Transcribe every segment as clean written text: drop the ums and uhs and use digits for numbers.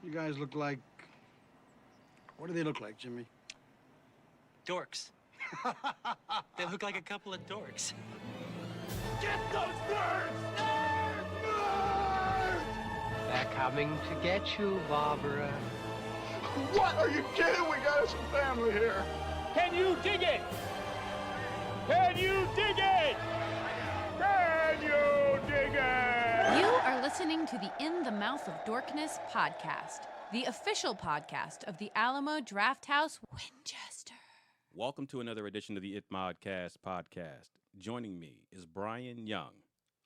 You guys look like... What do they look like, Jimmy? Dorks. They look like a couple of dorks. Get those birds! Birds! They're coming to get you, Barbara. What? Are you kidding? We got some family here. Can you dig it? Can you dig it? Can you dig it? You are listening to the In the Mouth of Dorkness podcast, the official podcast of the Alamo Drafthouse, Winchester. Welcome to another edition of the It Modcast podcast. Joining me is Brian Young,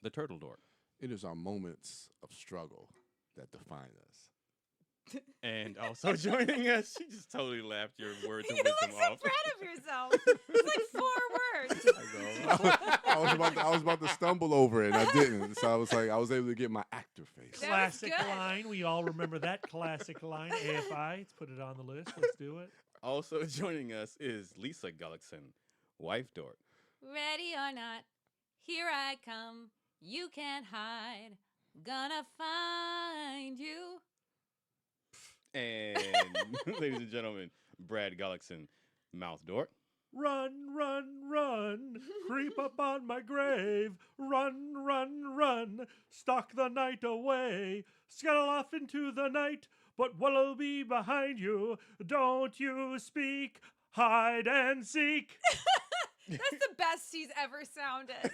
the Turtle Dork. It is our moments of struggle that define us. And also joining us, she just totally laughed your words of You wisdom look so off. proud of yourself. It's like 4 words. I was about to stumble over it, and I didn't. So I was able to get my actor face. That was Classic good. line. We all remember that classic line. AFI. Let's put it on the list. Let's do it. Also joining us is Lisa Gullickson, wife Dork. Ready or not, here I come. You can't hide. Gonna find you. And ladies and gentlemen, Brad Gullickson, mouth Dork. Run, run, run. Creep up on my grave. Run, run, run. Stalk the night away. Scuttle off into the night. But what'll be behind you? Don't you speak. Hide and seek. That's the best she's ever sounded.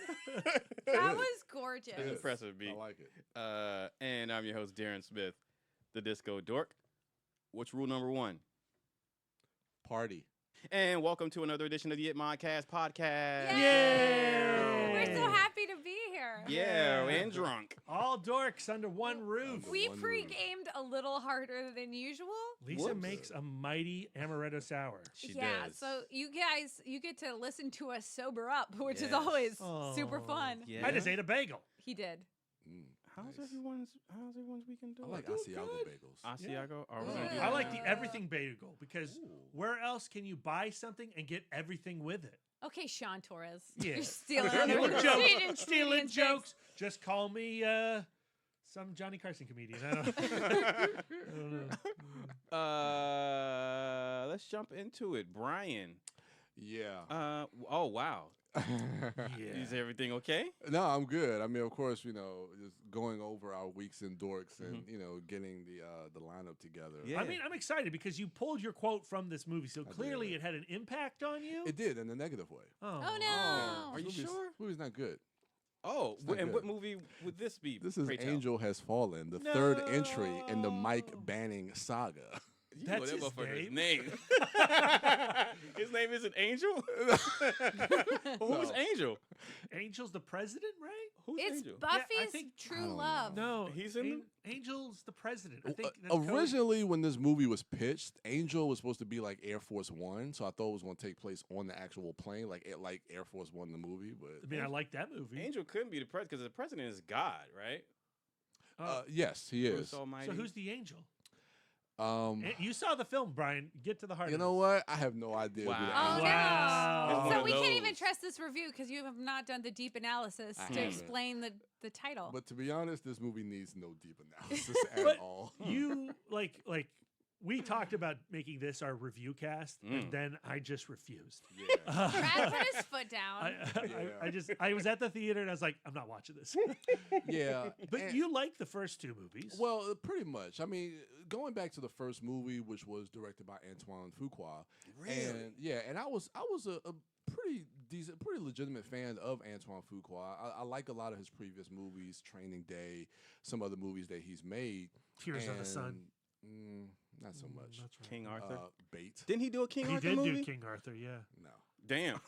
That was gorgeous. It's impressive beat. I like it. And I'm your host, Darren Smith, the Disco Dork. What's rule number 1? Party. And welcome to another edition of the It Modcast podcast. Yay! We're so happy to be here. Yeah, and drunk. All dorks under one roof. We One pre-gamed a little harder than usual. Lisa Whoops. makes a mighty amaretto sour. She Yeah, does. so you guys, you get to listen to us sober up, which is Yes. always Oh. super fun. Yeah. I just ate a bagel. He did. How's Nice. everyone's weekend I doing? like Asiago bagels. Asiago? Are we Yeah. gonna do I that? like the everything bagel because where else can you buy something and get everything with it? Okay, Sean Torres. Yeah. You're stealing Stealing jokes. Stealing Stealing jokes. Just call me some Johnny Carson comedian. I don't know. Let's jump into it. Brian. Yeah. Oh, wow. Yeah. Is everything okay? No, I'm good. I mean, of course, just going over our weeks in dorks and getting the lineup together. Yeah. I mean, I'm excited because you pulled your quote from this movie, so clearly did. it had an impact on you. It did in a negative way. Oh Are no. you Movie's- sure? Movie's not good. Oh, not and good. what movie would this be? This is Pray tell? Angel Has Fallen, the third entry in the Mike Banning saga. You That's know that his motherfucker's name? His name isn't Angel? Who's Angel? Angel's the president, right? Who's It's Angel? Buffy's I think- True I don't Love. No, He's in Angel's the president. I think that's Originally, when this movie was pitched, Angel was supposed to be like Air Force One, so I thought it was going to take place on the actual plane, like Air Force One, the movie. But I mean, I like that movie. Angel couldn't be the president because the president is God, right? yes, he Bruce is. Almighty. So who's the angel? Um, You saw the film, Brian. Get to the heart. you of know this. what? I have no idea. Wow. Who the Oh Angel Wow. It's no! one So of we can't those. even trust this review because you have not done the deep analysis to haven't. explain the title. But to be honest, this movie needs no deep analysis But at all. You like we talked about making this our review cast, and then I just refused. Brad put his foot down. I was at the theater and I was like, I'm not watching this. Yeah, But and- you like the first two movies. Well, pretty much. I mean, going back to the first movie, which was directed by Antoine Fuqua, and I was a pretty decent, pretty legitimate fan of Antoine Fuqua. I like a lot of his previous movies, Training Day, some other movies that he's made. Tears of the Sun. Not so much. That's right. King Arthur? Bait. Didn't he do a King He Arthur did movie? do King Arthur, yeah. No. Damn.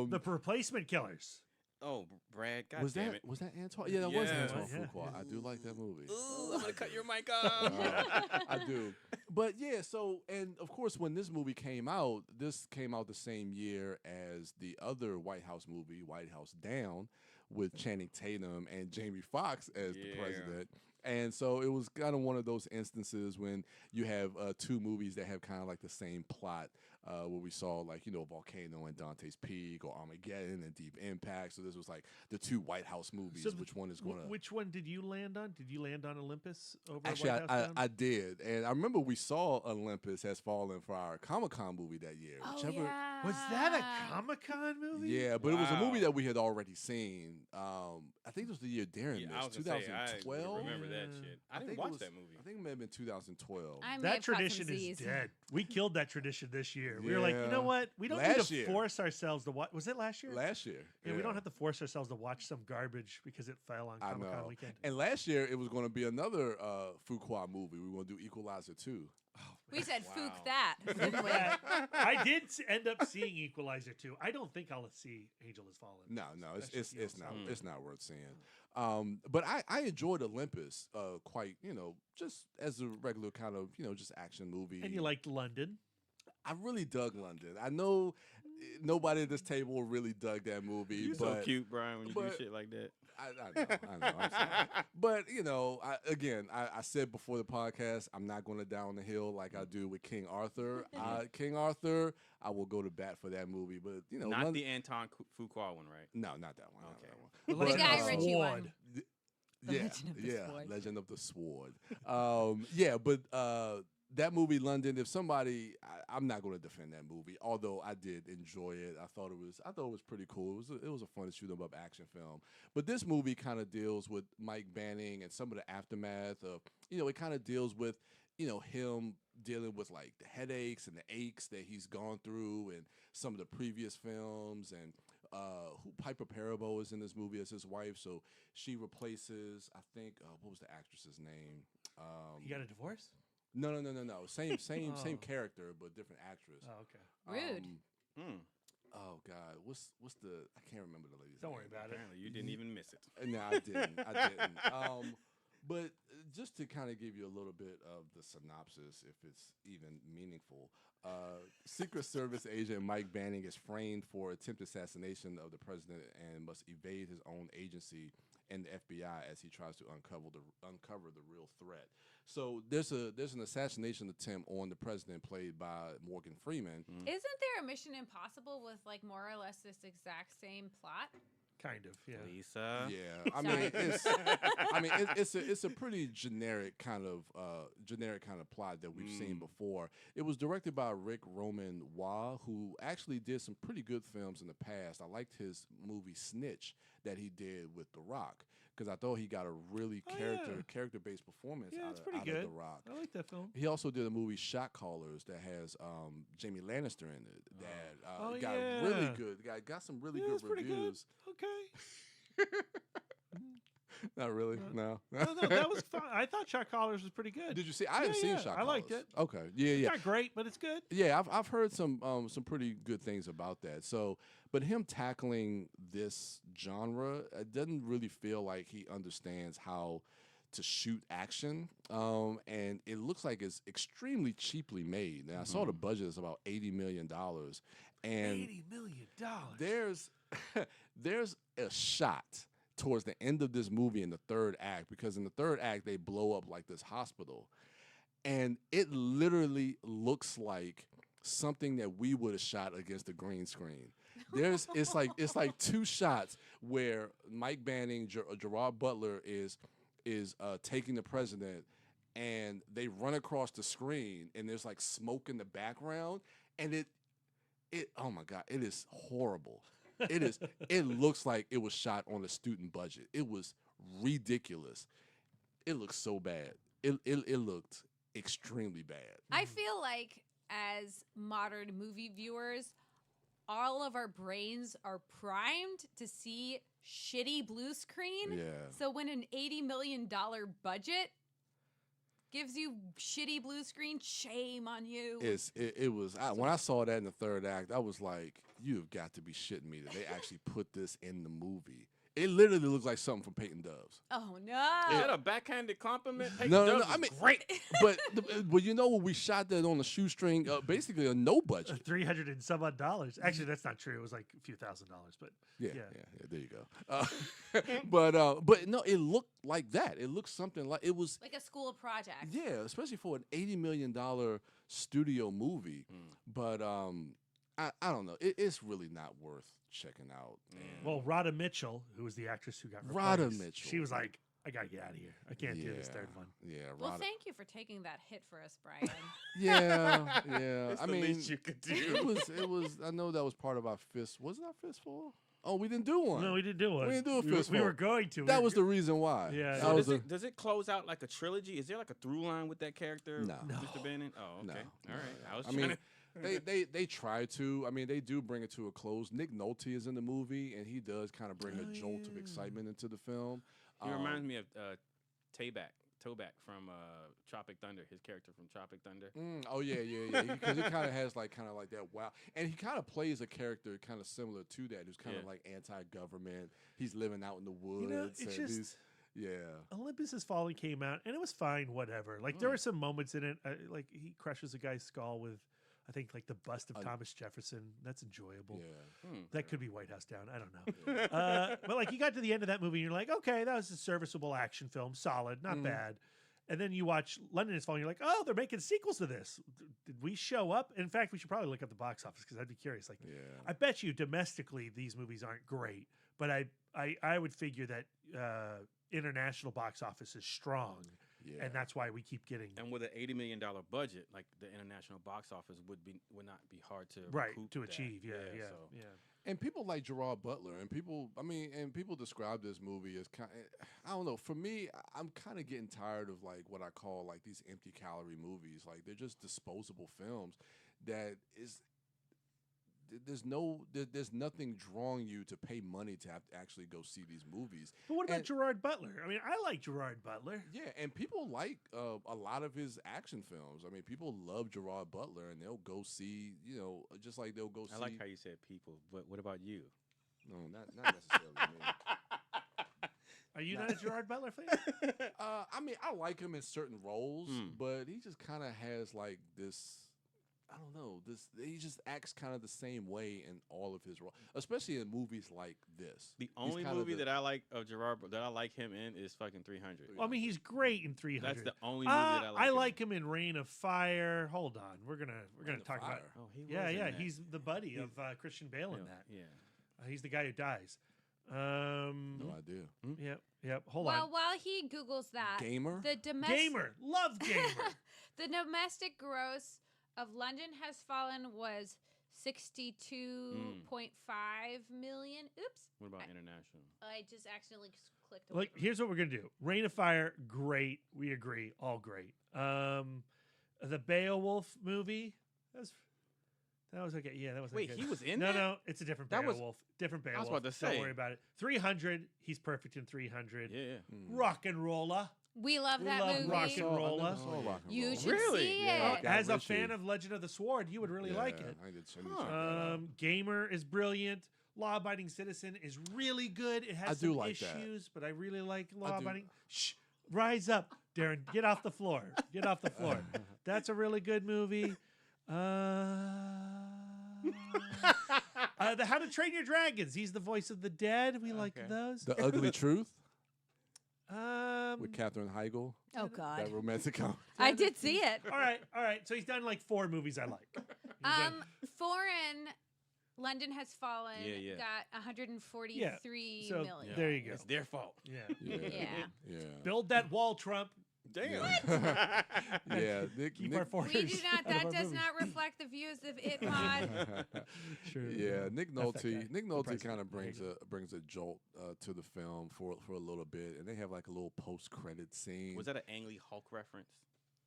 The Replacement Killers. Oh, Brad, God Was damn that it. was that Antoine? Yeah, that was Yeah. Antoine Yeah. Fuqua. I do like that movie. Ooh, I'm going to cut your mic off. I do. But yeah, so, and of course, when this movie came out, this came out the same year as the other White House movie, White House Down, with Channing Tatum and Jamie Foxx as the Yeah. president. And so it was kind of one of those instances when you have two movies that have kind of like the same plot where we saw like Volcano and Dante's Peak or Armageddon and Deep Impact. So this was like the two White House movies. So which one is going to? Which one did you land on? Did you land on Olympus over Actually, White House Down? I did, and I remember we saw Olympus Has Fallen for our Comic-Con movie that year. Oh, Whichever, yeah. Was that a Comic-Con movie? Yeah, but it was a Wow. movie that we had already seen. I think it was the year Darren Yeah, I missed, was gonna say, I 2012. remember that shit. I didn't think it watch was- that movie. I think it may have been 2012. I may That have caught some tradition is Z's. dead. We killed that tradition this year. We were like, you Yeah. know what? We don't Last need to year. force ourselves to watch. Was it last year? Last year. Yeah, we don't have to force ourselves to watch some garbage because it fell on I Comic-Con know. weekend. And last year it was going to be another Fuqua movie. We were going to do Equalizer 2. We said Wow. fook that. didn't we? I did end up seeing Equalizer 2. I don't think I'll see Angel Has Fallen. No, That's it's just not Yellow it's not worth seeing. But I enjoyed Olympus quite, just as a regular kind of, just action movie. And you liked London. I really dug London. I know nobody at this table really dug that movie. You're but so cute, Brian, when you do but- shit like that. I know. I'm sorry. But I said before the podcast, I'm not going to down the hill like I do with King Arthur. King Arthur, I will go to bat for that movie. But Not the Anton Fuqua one, right? no, not that one. not Okay. that one. The But, Guy Legend of Ritchie one. Sword. The Legend of the Sword. Legend of the Sword. But that movie, London. If somebody, I'm not going to defend that movie. Although I did enjoy it, I thought it was pretty cool. It was a fun shoot 'em up action film. But this movie kind of deals with Mike Banning and some of the aftermath of, it kind of deals with, him dealing with like the headaches and the aches that he's gone through and some of the previous films and. Who Piper Perabo is in this movie as his wife, so she replaces. I think what was the actress's name? You got a divorce? No. Same Oh. same character, but different actress. Oh, okay. Rude. Oh God, what's the? I can't remember the lady's Don't name. worry about it. Apparently, you didn't even miss it. No, I didn't. I didn't. But just to kind of give you a little bit of the synopsis, if it's even meaningful, Secret Service agent Mike Banning is framed for attempted assassination of the president and must evade his own agency and the FBI as he tries to uncover the real threat. So there's an assassination attempt on the president played by Morgan Freeman. Isn't there a Mission Impossible with like more or less this exact same plot? Kind of, yeah. Lisa. Yeah, Sorry. it's a pretty generic kind of plot that we've seen before. It was directed by Rick Roman Wah, who actually did some pretty good films in the past. I liked his movie Snitch that he did with The Rock because I thought he got a really character-based performance Yeah, out, it's of, pretty out good. of The Rock. I like that film. He also did a movie Shot Callers that has Jamie Lannister in it that got really good. Got some really Yeah, good it's pretty good. reviews. Okay. Not really. No. No, that was fun. I thought Shot Callers was pretty good. Did you see? I haven't seen yeah, Shot I liked Callers. it. Okay. Yeah. It's not great, but it's good. Yeah, I've heard some pretty good things about that. So, but him tackling this genre, it doesn't really feel like he understands how to shoot action, and it looks like it's extremely cheaply made. Now, I saw the budget is about $80 million, and $80 million. there's a shot towards the end of this movie in the third act, because in the third act they blow up like this hospital, and it literally looks like something that we would have shot against a green screen. It's like two shots where Mike Banning, Gerard Butler is taking the president, and they run across the screen, and there's like smoke in the background, and it oh my God, it is horrible. It looks like it was shot on a student budget. It was ridiculous. It looked so bad. It looked extremely bad. I feel like as modern movie viewers, all of our brains are primed to see shitty blue screen. Yeah. So when an $80 million budget gives you shitty blue screen, shame on you. It was when I saw that in the third act, I was like, "You've got to be shitting me that they actually put this in the movie." It literally looks like something from Peyton Doves. Oh Is no! that a backhanded compliment? Hey, No, Doves no, I is mean, great. But when we shot that on a shoestring, basically a no budget. $300 and some odd dollars. Actually, that's not true. It was like a few $1,000s, but Yeah, there you go. But no, it looked like that. It looked something like it was. Like a school project. Yeah, especially for an $80 million studio movie. But I don't know. It's really not worth checking out. And well, Rhoda Mitchell, who was the actress who got Rhoda replaced, Mitchell. she was like, I gotta get out of here. I can't do this third one. Yeah, Well, Rhoda. thank you for taking that hit for us, Brian. Yeah. It's I the mean, least you could do. it was. I know that was part of our fist. Was it our fistful? Oh, we didn't do one. No, we didn't do one. We didn't do a We fistful. were going to. That was the reason why. Yeah. That So was does it close out like a trilogy? Is there like a through line with that character, No. Mr. Bannon? Oh, okay. No, All right. I was I trying mean, to... they try to. I mean, they do bring it to a close. Nick Nolte is in the movie, and he does kind of bring a jolt of excitement into the film. He reminds me of Toback from Tropic Thunder. His character from Tropic Thunder. Oh yeah. Because he kind of has kind of like that wow, and he kind of plays a character kind of similar to that, who's kind of like anti-government. He's living out in the woods. You know, it's and just yeah. Olympus Has Fallen came out, and it was fine. Whatever. Like there were some moments in it, like he crushes a guy's skull with, I think, like the bust of Thomas Jefferson. That's enjoyable. Yeah. That could be White House Down. I don't know. But like you got to the end of that movie, and you're like, okay, that was a serviceable action film, solid, not bad. And then you watch London Is Falling, you're like, oh, they're making sequels to this. Did we show up? In fact, we should probably look at the box office because I'd be curious. Like, I bet you domestically these movies aren't great, but I would figure that international box office is strong. Yeah. And that's why we keep getting. And with an $80 million budget, like the international box office would not be hard to achieve. Yeah. And people like Gerard Butler, and people describe this movie as kind. I don't know. For me, I'm kind of getting tired of like what I call like these empty calorie movies. Like they're just disposable films. That is. There's nothing drawing you to pay money to have to actually go see these movies. But what about Gerard Butler? I mean, I like Gerard Butler. Yeah, and people like a lot of his action films. I mean, people love Gerard Butler, and they'll go see, just like they'll go see. I like how you said people, but what about you? No, not necessarily me. Are you not a Gerard Butler fan? I mean, I like him in certain roles, but he just kind of has like this. I don't know. He just acts kind of the same way in all of his roles, especially in movies like this. The only movie that I like of Gerard that I like him in is fucking 300. Well, I mean, he's great in 300. That's the only movie that I like. I like him in Reign of Fire. Hold on, we're gonna talk about. Oh, he was yeah. in that. He's the buddy of Christian Bale in that. Yeah, he's the guy who dies. No idea. Yep. Hold on. Well, while he Googles that, Gamer? Love Gamer. The domestic gross of London Has Fallen was 62.5 million. Oops. What about international? I just accidentally clicked. Like, here's what we're gonna do. Reign of Fire, great. We agree, all great. The Beowulf movie, that was okay. Yeah, that was. Wait, good. he was in No, that? no, it's a different Beowulf. Different Beowulf. I was about to say. Don't worry about it. 300, he's perfect in 300. Yeah. Rock and Roller. We love that love movie. rock and roller. You should Really? see Yeah. it. As a fan of Legend of the Sword, you would really like it. I did check that out. Gamer is brilliant. Law Abiding Citizen is really good. It has I do some like that. issues, but I really like Law Abiding. Shh, rise up, Darren. Get off the floor. Get off the floor. That's a really good movie. The How to Train Your Dragons. He's the voice of the dead. We like those. The Ugly Truth With Katherine Heigl. Oh God. That romantic comedy. I did see it. All right. So he's done like 4 movies I like. Foreign London Has Fallen Yeah. got 143 So million. there you go. It's their fault. Yeah. Yeah. Build that wall, Trump. Damn. Yeah. Keep our foreigners. We do not. out of That our does movies. not reflect the views of It Mod. True. Yeah, Nick F that guy. Nolte. Nick The Nolte president. kind of brings a jolt to the film for a little bit, and they have like a little post credit scene. Was that an Ang Lee Hulk reference?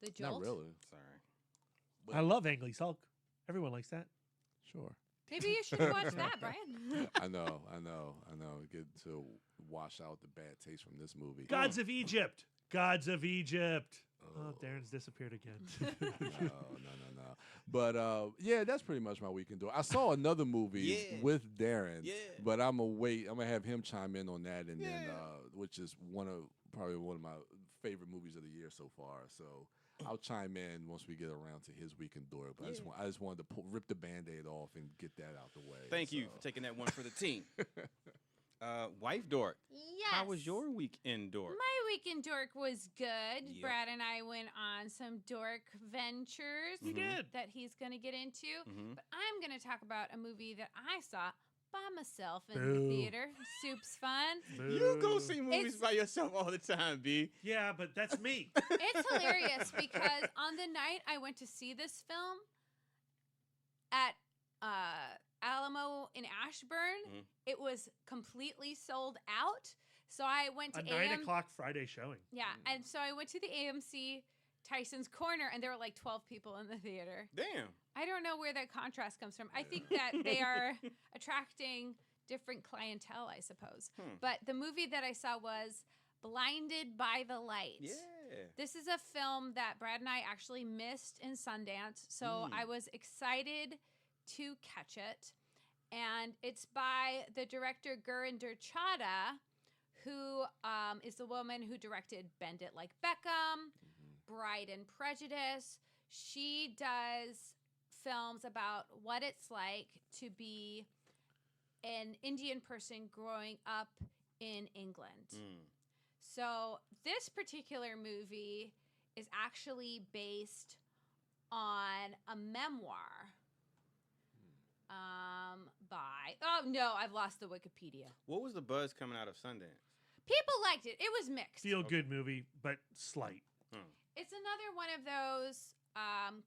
The Jolt. Not really. Sorry. I love Ang Lee's Hulk. Everyone likes that. Sure. Maybe you should watch that, Brian. I know. Get to wash out the bad taste from this movie. Gods of Egypt. Gods of Egypt. Oh, Darren's disappeared again. No. But yeah, that's pretty much my weekend door. I saw another movie with Darren, but I'm gonna wait. I'm gonna have him chime in on that, and then which is probably one of my favorite movies of the year so far. So I'll chime in once we get around to his weekend door. But I just wanted to rip the Band-Aid off and get that out the way. Thank you for taking that one for the team. Wife Dork. Yes. How was your weekend, Dork? My weekend dork was good. Yep. Brad and I went on some dork ventures that he's going to get into. But I'm going to talk about a movie that I saw by myself in the theater. Soup's fun. You go see movies by yourself all the time, B. Yeah, but that's me. It's hilarious because on the night I went to see this film at Alamo in Ashburn, it was completely sold out. So I went to a 9 o'clock Friday showing. Yeah, and so I went to the AMC Tyson's Corner, and there were like 12 people in the theater. Damn. I don't know where that contrast comes from. I think that they are attracting different clientele, I suppose. But the movie that I saw was Blinded by the Light. Yeah. This is a film that Brad and I actually missed in Sundance, so I was excited to catch it. And it's by the director Gurinder Chadha, who is the woman who directed Bend It Like Beckham, Bride and Prejudice. She does films about what it's like to be an Indian person growing up in England. So this particular movie is actually based on a memoir I've lost the Wikipedia. What was the buzz coming out of Sundance? People liked it. It was mixed. Feel good movie, but slight. It's another one of those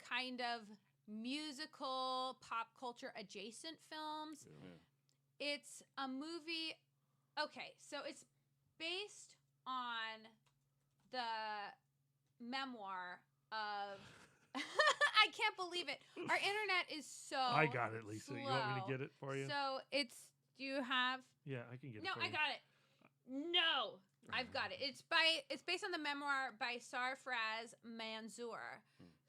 kind of musical pop culture adjacent films. It's a movie. Okay, so it's based on the memoir of I can't believe it. Our internet is so I got it, Lisa. slow. You want me to get it for you? So do you have? Yeah, I can get it. No, for I you. got it. No, I've got it. It's based on the memoir by Sarfraz Manzoor,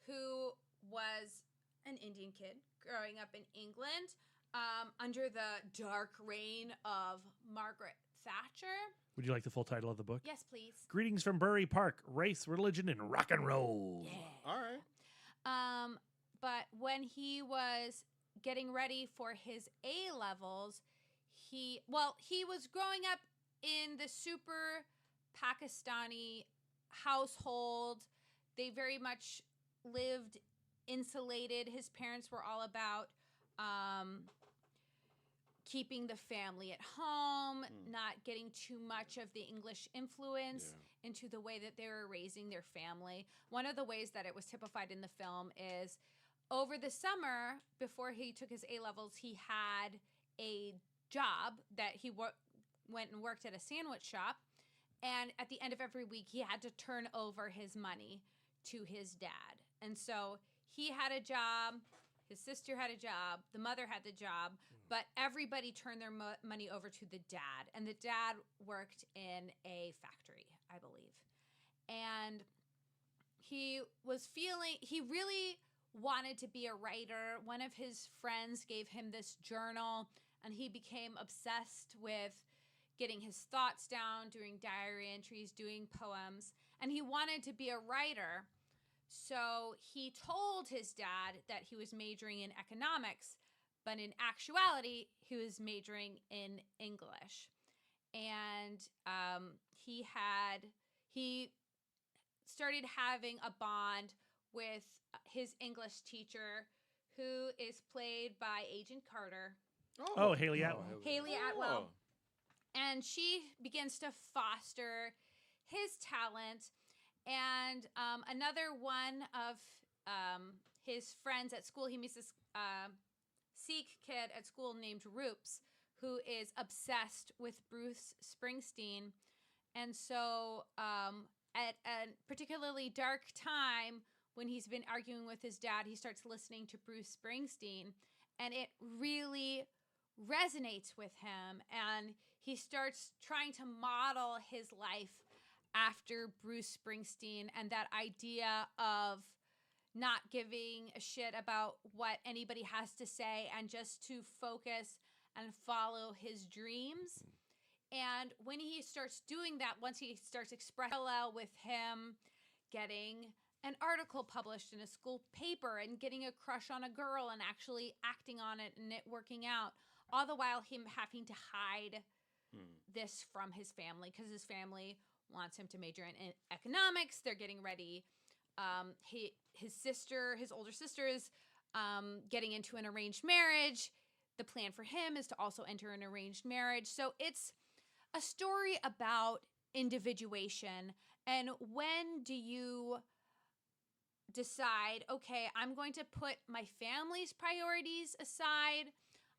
who was an Indian kid growing up in England under the dark reign of Margaret Thatcher. Would you like the full title of the book? Yes, please. Greetings from Bury Park, Race, Religion, and Rock and Roll. Yeah. All right. But when he was getting ready for his A-levels, he was growing up in the super Pakistani household. They very much lived insulated. His parents were all about keeping the family at home, not getting too much of the English influence into the way that they were raising their family. One of the ways that it was typified in the film is over the summer, before he took his A-levels, he had a job that he went and worked at a sandwich shop. And at the end of every week, he had to turn over his money to his dad. And so he had a job, his sister had a job, the mother had the job, but everybody turned their money over to the dad. And the dad worked in a factory, I believe. And he really wanted to be a writer. One of his friends gave him this journal, and he became obsessed with getting his thoughts down, doing diary entries, doing poems, and he wanted to be a writer. So he told his dad that he was majoring in economics, but in actuality, he was majoring in English. And he started having a bond with his English teacher, who is played by Agent Carter. Oh, Haley Atwell. Haley Atwell. And she begins to foster his talent. And another one of his friends at school, he meets this Sikh kid at school named Roops, who is obsessed with Bruce Springsteen. And so at a particularly dark time, when he's been arguing with his dad, he starts listening to Bruce Springsteen. And it really resonates with him. And he starts trying to model his life after Bruce Springsteen, and that idea of not giving a shit about what anybody has to say and just to focus and follow his dreams. And when he starts doing that, once he starts expressing parallel with him getting an article published in a school paper and getting a crush on a girl and actually acting on it and it working out, all the while him having to hide this from his family because his family wants him to major in economics. They're getting ready. His older sister is getting into an arranged marriage. The plan for him is to also enter an arranged marriage. So it's a story about individuation. And when do you decide, okay, I'm going to put my family's priorities aside.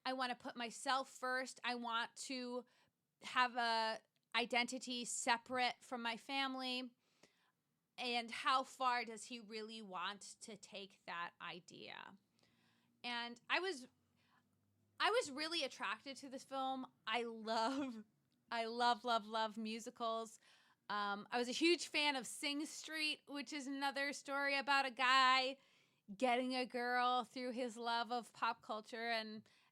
I want to put myself first. I want to have a identity separate from my family. And how far does he really want to take that idea? And I was really attracted to this film. I love musicals. I was a huge fan of Sing Street, which is another story about a guy getting a girl through his love of pop culture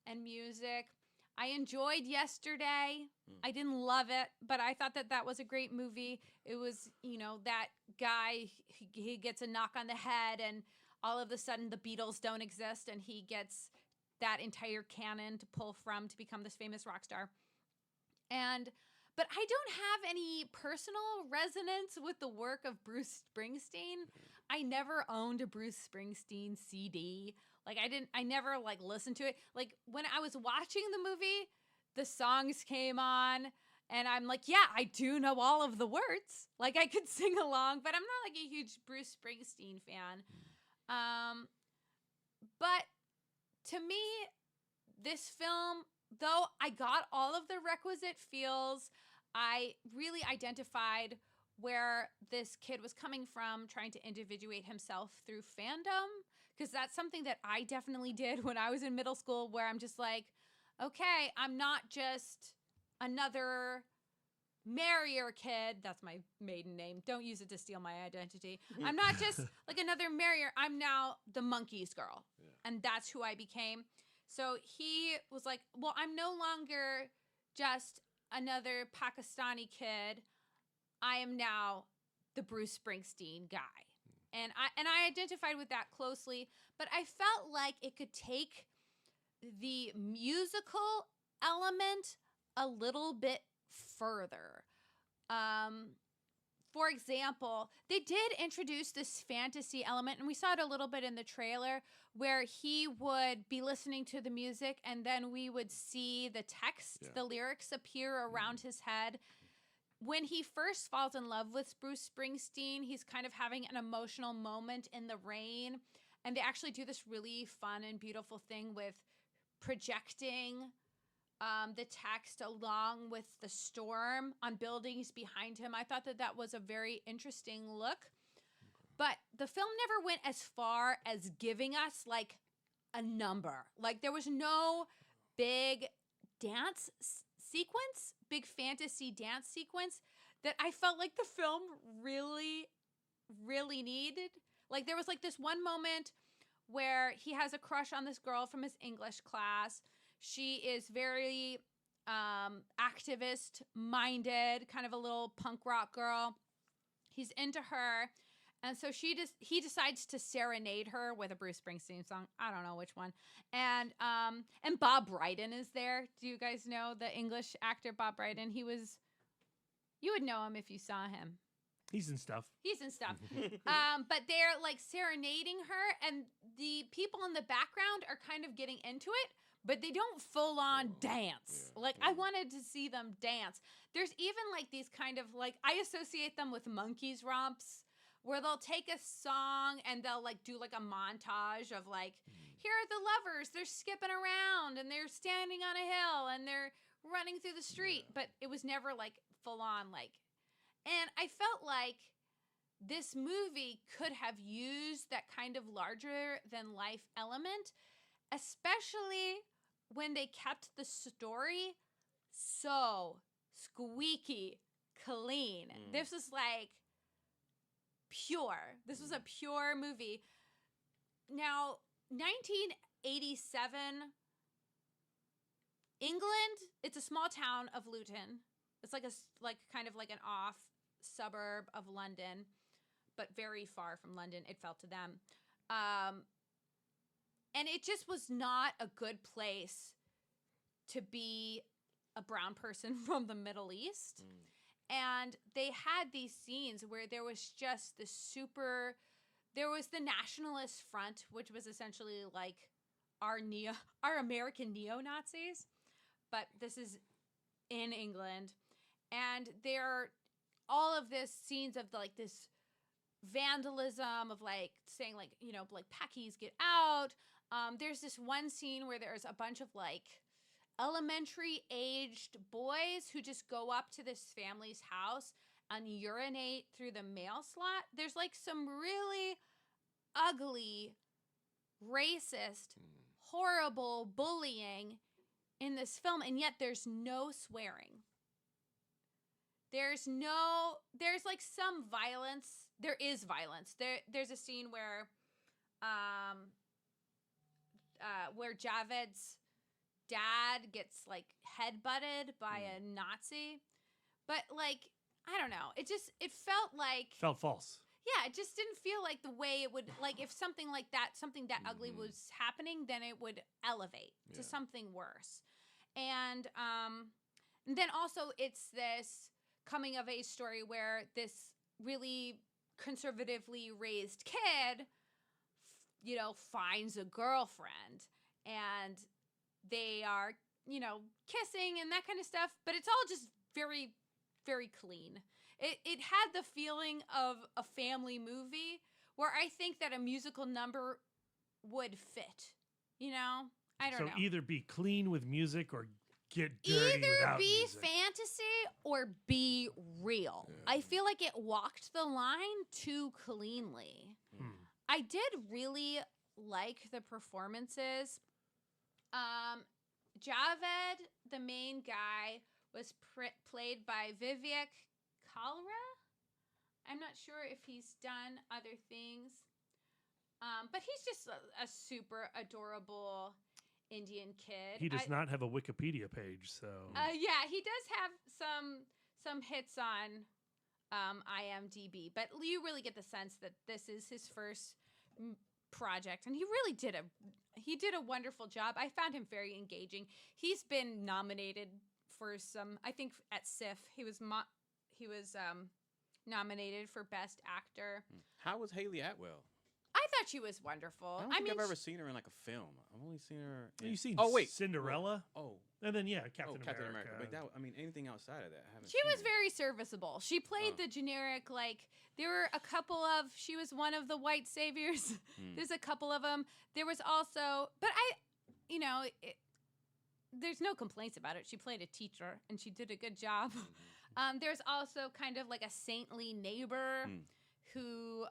and music. I enjoyed Yesterday. I didn't love it, but I thought that was a great movie. It was, that guy, he gets a knock on the head and all of a sudden the Beatles don't exist and he gets that entire canon to pull from to become this famous rock star. But I don't have any personal resonance with the work of Bruce Springsteen. I never owned a Bruce Springsteen CD. I never listened to it. When I was watching the movie, the songs came on and I'm like, yeah, I do know all of the words. I could sing along, but I'm not a huge Bruce Springsteen fan. But to me, this film, though I got all of the requisite feels, I really identified where this kid was coming from, trying to individuate himself through fandom, because that's something that I definitely did when I was in middle school, where I'm just like, okay, I'm not just another Marrier kid. That's my maiden name. Don't use it to steal my identity. I'm not just another Marrier. I'm now the Monkees girl. Yeah. And that's who I became. So he was like, well, I'm no longer just another Pakistani kid. I am now the Bruce Springsteen guy. And I identified with that closely, but I felt like it could take the musical element a little bit further. For example, they did introduce this fantasy element, and we saw it a little bit in the trailer, where he would be listening to the music and then we would see the text, the lyrics appear around his head. When he first falls in love with Bruce Springsteen, he's kind of having an emotional moment in the rain. And they actually do this really fun and beautiful thing with projecting the text along with the storm on buildings behind him. I thought that was a very interesting look. But the film never went as far as giving us a number. There was no big dance sequence, big fantasy dance sequence that I felt like the film really, really needed. There was this one moment where he has a crush on this girl from his English class. She is very activist minded, kind of a little punk rock girl. He's into her. And so he decides to serenade her with a Bruce Springsteen song. I don't know which one. And Bob Brydon is there. Do you guys know the English actor Bob Brydon? You would know him if you saw him. He's in stuff. But they're serenading her, and the people in the background are kind of getting into it, but they don't full on dance. I wanted to see them dance. There's even these kind of I associate them with Monkees romps, where they'll take a song and they'll do a montage of here are the lovers, they're skipping around and they're standing on a hill and they're running through the street, but it was never full on and I felt like this movie could have used that kind of larger than life element, especially when they kept the story so squeaky clean. This was like pure. This was a pure movie. Now, 1987, England, it's a small town of Luton. It's like kind of like an off suburb of London, but very far from London, it felt to them. And it just was not a good place to be a brown person from the Middle East. And they had these scenes where there was just there was the Nationalist Front, which was essentially like our American neo-Nazis, but this is in England. And there are all of this scenes of like this vandalism of like saying like, you know, like Packies get out. There's this one scene where there's a bunch of like elementary aged boys who just go up to this family's house and urinate through the mail slot. There's like some really ugly, racist, horrible bullying in this film, and yet there's no swearing. There's like some violence. There is violence. There's a scene where Javed's dad gets like headbutted by a Nazi, but like I don't know. It felt false. Yeah, it just didn't feel like the way it would, like if something like that, something that ugly was happening, then it would elevate to something worse. And then also it's this coming of age story where this really conservatively raised kid, you know, finds a girlfriend and they are, you know, kissing and that kind of stuff, but it's all just very, very clean. It had the feeling of a family movie where I think that a musical number would fit, you know? I don't know. So either be clean with music or get dirty without be music. fantasy or be real. Yeah. I feel like it walked the line too cleanly. I did really like the performances. Javed, the main guy, was played by Vivek Kalra. I'm not sure if he's done other things. But he's just a super adorable Indian kid. He does not have a Wikipedia page, so. Yeah, he does have some hits on IMDb, but you really get the sense that this is his first project, and he really did a wonderful job. I found him very engaging. He's been nominated for some, I think at SIFF, he was nominated for Best Actor. How was Haley Atwell? I thought she was wonderful. I don't think I've ever seen her in like a film. I've only seen her. You've seen Cinderella? Oh. And then, Captain America. But I mean, anything outside of that, I haven't She was very serviceable. She played the generic, like, there were a couple of, she was one of the white saviors. There's a couple of them. There was also, but there's no complaints about it. She played a teacher, and she did a good job. There's also kind of like a saintly neighbor who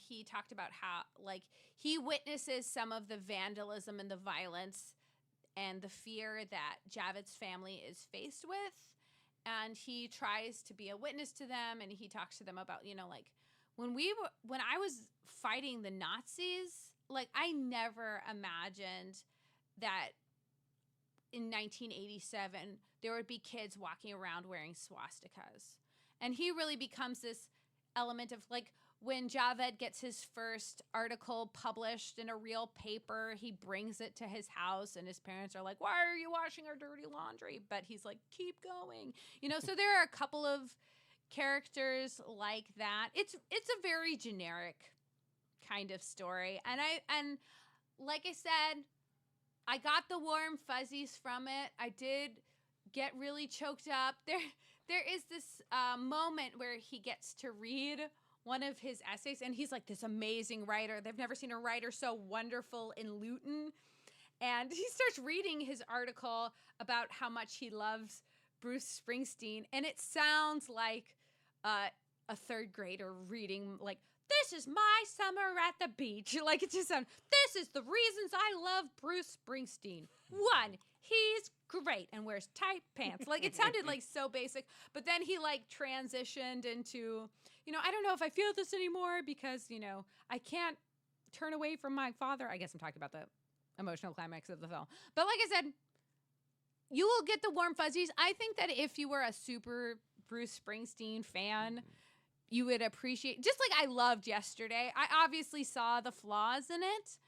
he talked about how, like, he witnesses some of the vandalism and the violence and the fear that Javed's family is faced with. And he tries to be a witness to them, and he talks to them about, like, when I was fighting the Nazis, like, I never imagined that in 1987 there would be kids walking around wearing swastikas. And he really becomes this element of, like, when Javed gets his first article published in a real paper, he brings it to his house, and his parents are like, "Why are you washing our dirty laundry?" But he's like, "Keep going." So there are a couple of characters like that. It's a very generic kind of story. And like I said, I got the warm fuzzies from it. I did get really choked up. There is this moment where he gets to read one of his essays, and he's like this amazing writer. They've never seen a writer so wonderful in Luton. And he starts reading his article about how much he loves Bruce Springsteen, and it sounds like a third grader reading, like, this is my summer at the beach. Like, it just sounds, this is the reasons I love Bruce Springsteen. One, he's great and wears tight pants. Like, it sounded like so basic, but then he like transitioned into, I don't know if I feel this anymore because, I can't turn away from my father. I guess I'm talking about the emotional climax of the film. But like I said, you will get the warm fuzzies. I think that if you were a super Bruce Springsteen fan, you would appreciate, just like I loved Yesterday. I obviously saw the flaws in it.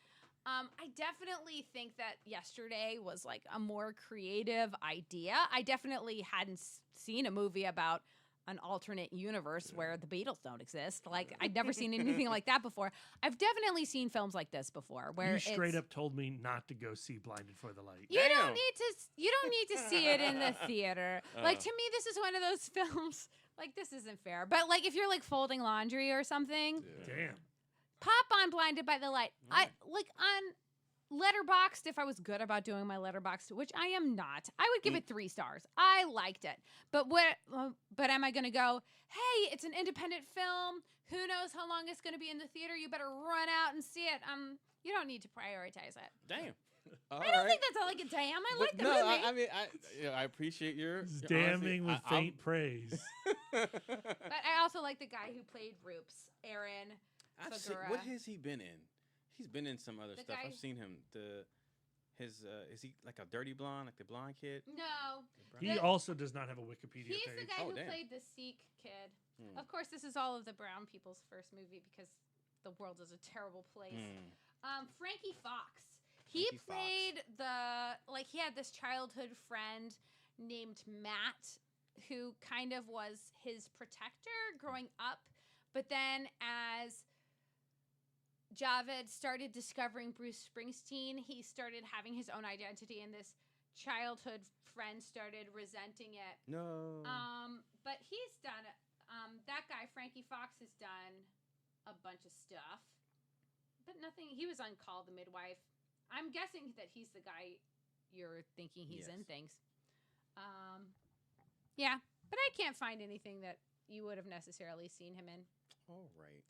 I definitely think that Yesterday was like a more creative idea. I definitely hadn't seen a movie about an alternate universe where the Beatles don't exist. Like, I'd never seen anything like that before. I've definitely seen films like this before where you straight up told me not to go see Blinded for the Light. You don't need to see it in the theater. Like, to me, this is one of those films. Like, this isn't fair. But like, if you're like folding laundry or something, Damn. pop on Blinded by the Light. I like on Letterboxd, if I was good about doing my Letterboxd, which I am not, I would give it 3 stars. I liked it. But am I going to go, hey, it's an independent film. Who knows how long it's going to be in the theater? You better run out and see it. You don't need to prioritize it. Damn. I don't think that's all like a damn. I like the movie. I mean, I appreciate your damning with faint praise. But I also like the guy who played Roops, Aaron Fagura. What has he been in? He's been in some other The stuff. guy- I've seen him. Is he like a dirty blonde, like the blonde kid? No. He also does not have a Wikipedia He's page. the guy Oh, who damn. played the Sikh kid. Hmm. Of course, this is all of the brown people's first movie because the world is a terrible place. Frankie Fox. He Frankie Fox. played he had this childhood friend named Matt who kind of was his protector growing up. But then as Javed started discovering Bruce Springsteen, he started having his own identity, and this childhood friend started resenting it. No. But he's done that guy, Frankie Fox, has done a bunch of stuff. But nothing, he was on Call the Midwife. I'm guessing that he's the guy you're thinking he's in things. Yeah, but I can't find anything that you would have necessarily seen him in. All right.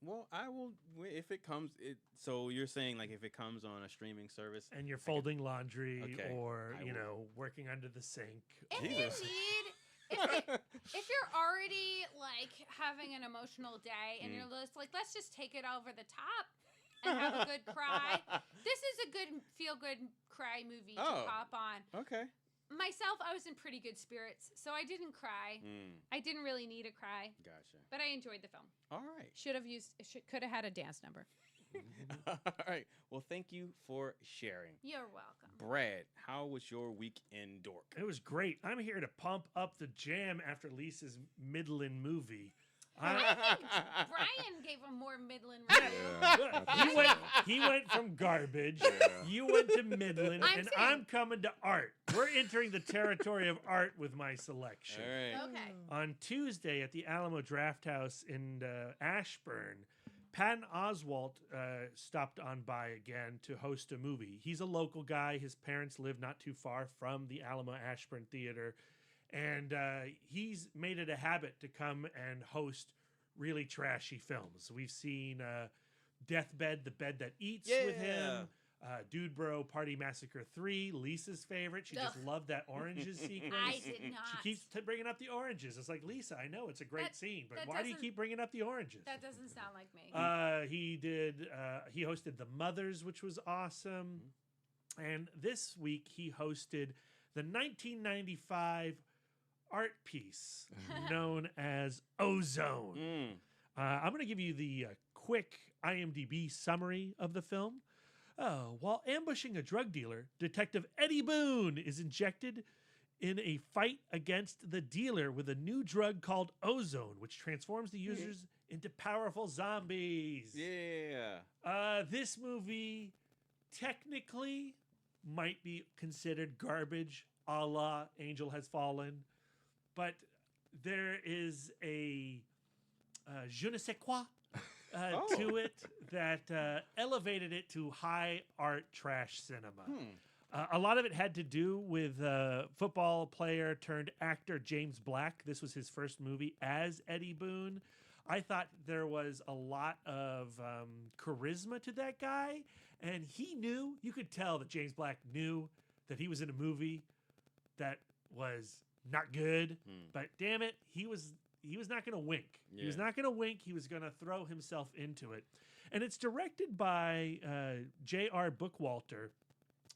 Well, I will if it comes. So you're saying like if it comes on a streaming service, and you're folding laundry Okay, or I will. working under the sink. If Jesus. you need, if you're already like having an emotional day and you're just like, let's just take it over the top and have a good cry. This is a good feel-good cry movie to pop on. Okay. Myself, I was in pretty good spirits, so I didn't cry. I didn't really need a cry, Gotcha. but I enjoyed the film. All right. Could have had a dance number. All right. Well, thank you for sharing. You're welcome. Brad, how was your week in Dork? It was great. I'm here to pump up the jam after Lisa's Midland movie. I think Brian gave a more Midland review. He went from garbage. You went to Midland, and I'm coming to art. We're entering the territory of art with my selection. All right. Okay. On Tuesday at the Alamo Drafthouse in Ashburn, Patton Oswald stopped on by again to host a movie. He's a local guy. His parents live not too far from the Alamo Ashburn Theater. And he's made it a habit to come and host really trashy films. We've seen Deathbed, The Bed That Eats with him. Dude Bro, Party Massacre 3, Lisa's favorite. She just loved that oranges sequence. I did not. She keeps bringing up the oranges. It's like, Lisa, I know it's a great scene, but why do you keep bringing up the oranges? That doesn't sound like me. He hosted The Mothers, which was awesome. And this week he hosted the 1995 art piece known as Ozone. I'm going to give you the quick IMDb summary of the film. While ambushing a drug dealer, Detective Eddie Boone is injected in a fight against the dealer with a new drug called Ozone, which transforms the users into powerful zombies. Yeah. This movie technically might be considered garbage, a la Angel Has Fallen, but there is a je ne sais quoi to it that elevated it to high art trash cinema. A lot of it had to do with football player turned actor James Black. This was his first movie as Eddie Boone. I thought there was a lot of charisma to that guy, and he knew. You could tell that James Black knew that he was in a movie that was not good. But damn it, he was not going to wink. Yeah. He was not going to wink. He was going to throw himself into it. And it's directed by J.R. Bookwalter,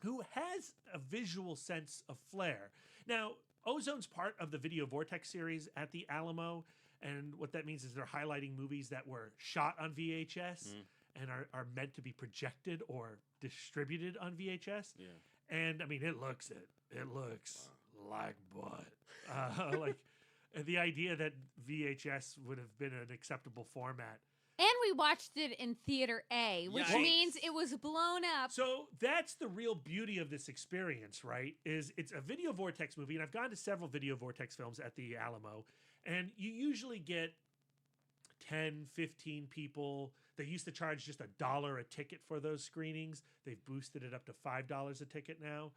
who has a visual sense of flair. Now, Ozone's part of the Video Vortex series at the Alamo, and what that means is they're highlighting movies that were shot on VHS and are meant to be projected or distributed on VHS. Yeah. And I mean, it looks like butt. Like the idea that VHS would have been an acceptable format. And we watched it in Theater A, which Yikes. means it was blown up. So that's the real beauty of this experience, right? Is it's a Video Vortex movie, and I've gone to several Video Vortex films at the Alamo, and you usually get 10, 15 people. They used to charge just $1 a ticket for those screenings. They've boosted it up to $5 a ticket now.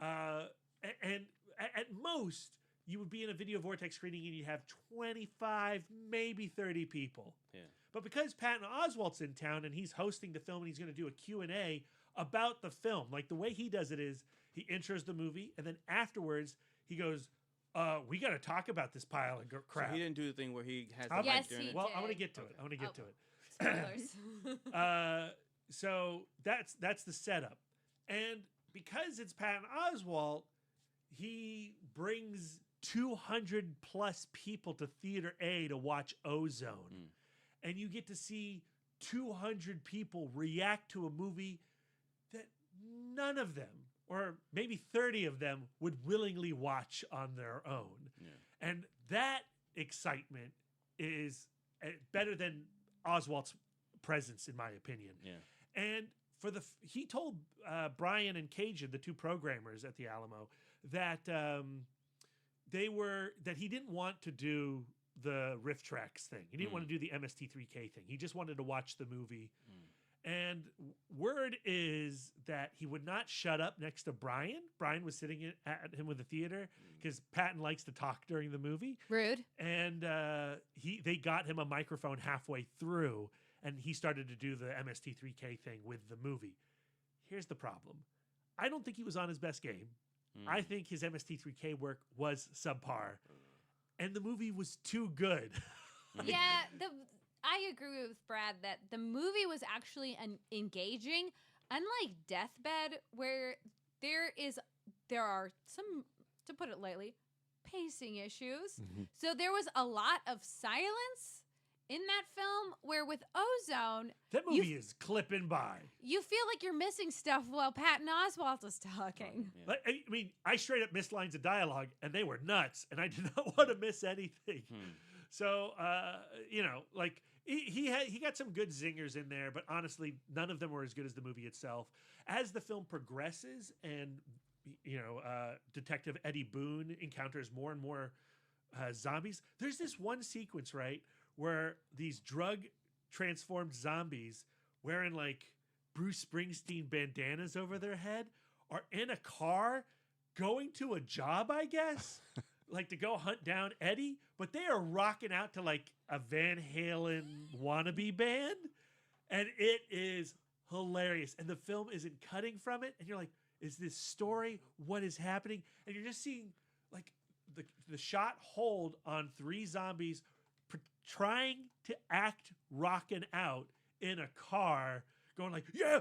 And at most, you would be in a Video Vortex screening and you'd have 25, maybe 30 people. Yeah. But because Patton Oswald's in town and he's hosting the film and he's going to do a Q&A about the film, like the way he does it is he intros the movie and then afterwards he goes, we got to talk about this pile of crap. So he didn't do the thing where he has Yes, the mic during he it? Well, I want to did. get to it. I want to get to it. Spoilers. So that's the setup. And because it's Patton Oswalt, he brings 200 plus people to Theater A to watch Ozone. And you get to see 200 people react to a movie that none of them, or maybe 30 of them, would willingly watch on their own. Yeah. And that excitement is better than Oswald's presence, in my opinion. Yeah. And he told Brian and Cajun, the two programmers at the Alamo, that he didn't want to do the riff tracks thing. He didn't want to do the MST3K thing. He just wanted to watch the movie. And word is that he would not shut up next to Brian. Brian was sitting at him with the theater because Patton likes to talk during the movie. Rude. And they got him a microphone halfway through, and he started to do the MST3K thing with the movie. Here's the problem. I don't think he was on his best game. I think his MST3K work was subpar, and the movie was too good. Yeah, I agree with Brad that the movie was actually engaging, unlike Deathbed, where there are some, to put it lightly, pacing issues. So there was a lot of silence in that film, where with Ozone, that movie is clipping by. you feel like you're missing stuff while Patton Oswalt is talking. Yeah. Like, I mean, I straight up missed lines of dialogue, and they were nuts, and I did not want to miss anything. So, like he got some good zingers in there, but honestly, none of them were as good as the movie itself. As the film progresses, and Detective Eddie Boone encounters more and more zombies. There's this one sequence, right, where these drug transformed zombies wearing like Bruce Springsteen bandanas over their head are in a car going to a job, I guess, like to go hunt down Eddie, but they are rocking out to like a Van Halen wannabe band, and it is hilarious. And the film isn't cutting from it, and you're like, is this story? What is happening? And you're just seeing like the shot hold on three zombies trying to act rocking out in a car, going like, yeah,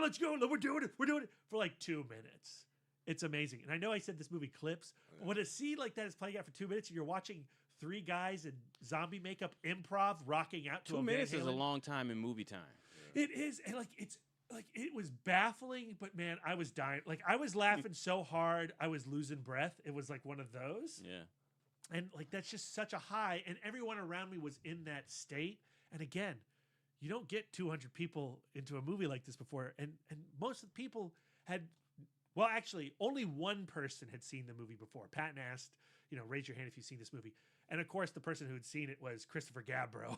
let's go. We're doing it for like 2 minutes. It's amazing. And I know I said this movie clips, but when a scene like that is playing out for 2 minutes and you're watching three guys in zombie makeup improv rocking out to 2 a minutes Van is a Halen, long time in movie time. it is. And it was baffling, but man, I was dying. Like I was laughing so hard, I was losing breath. It was like one of those. Yeah. And like that's just such a high, and everyone around me was in that state. And again, you don't get 200 people into a movie like this before, and most of the people had, well, actually, only one person had seen the movie before. Patton asked, raise your hand if you've seen this movie, and of course, the person who had seen it was Christopher Gabbro,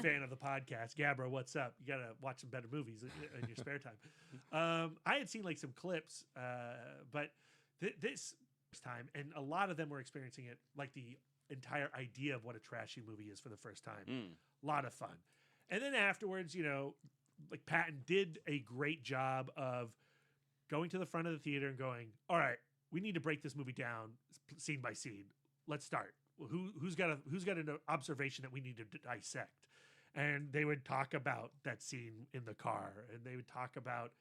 fan of the podcast. Gabbro, what's up? You gotta watch some better movies in your spare time. I had seen like some clips, but this time, and a lot of them were experiencing it like the entire idea of what a trashy movie is for the first time. A lot of fun. And then afterwards, you know, like Patton did a great job of going to the front of the theater and going, all right, we need to break this movie down scene by scene. Let's start. Who's got an observation that we need to dissect? And they would talk about that scene in the car, and they would talk about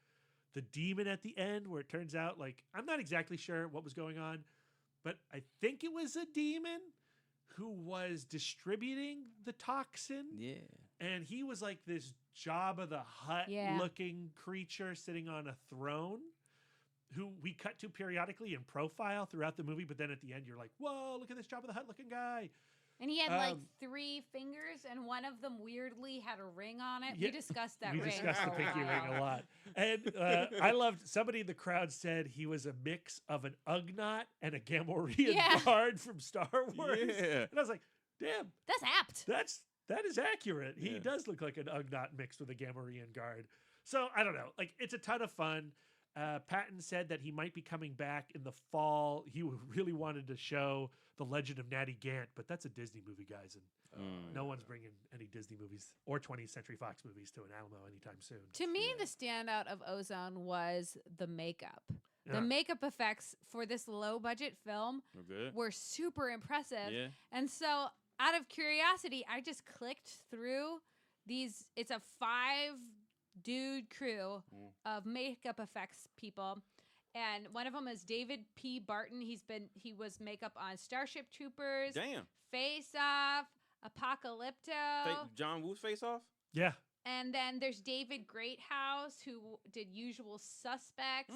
the demon at the end, where it turns out, like, I'm not exactly sure what was going on, but I think it was a demon who was distributing the toxin. Yeah. And he was like this Jabba the Hutt looking creature sitting on a throne, who we cut to periodically in profile throughout the movie, but then at the end you're like, whoa, look at this Jabba the Hutt looking guy. And he had like 3 fingers, and one of them weirdly had a ring on it. Yeah, we discussed that we ring. discussed the for a pinky while. ring a lot. And I loved, somebody in the crowd said he was a mix of an Ugnaught and a Gamorrean guard from Star Wars. Yeah. And I was like, damn. That's apt. That is accurate. He Yeah. does look like an Ugnaught mixed with a Gamorrean guard. So I don't know. Like, it's a ton of fun. Patton said that he might be coming back in the fall. He really wanted to show The Legend of Natty Gant, but that's a Disney movie, guys, and no one's bringing any Disney movies or 20th Century Fox movies to an Alamo anytime soon. To me, the standout of Ozone was the makeup. Yeah. The makeup effects for this low budget film were super impressive. Yeah. And so, out of curiosity, I just clicked through these. It's a 5-dude crew of makeup effects people. And one of them is David P. Barton. He was makeup on Starship Troopers, Damn. Face Off, Apocalypto. John Woo's Face Off? Yeah. And then there's David Greathouse, who did Usual Suspects.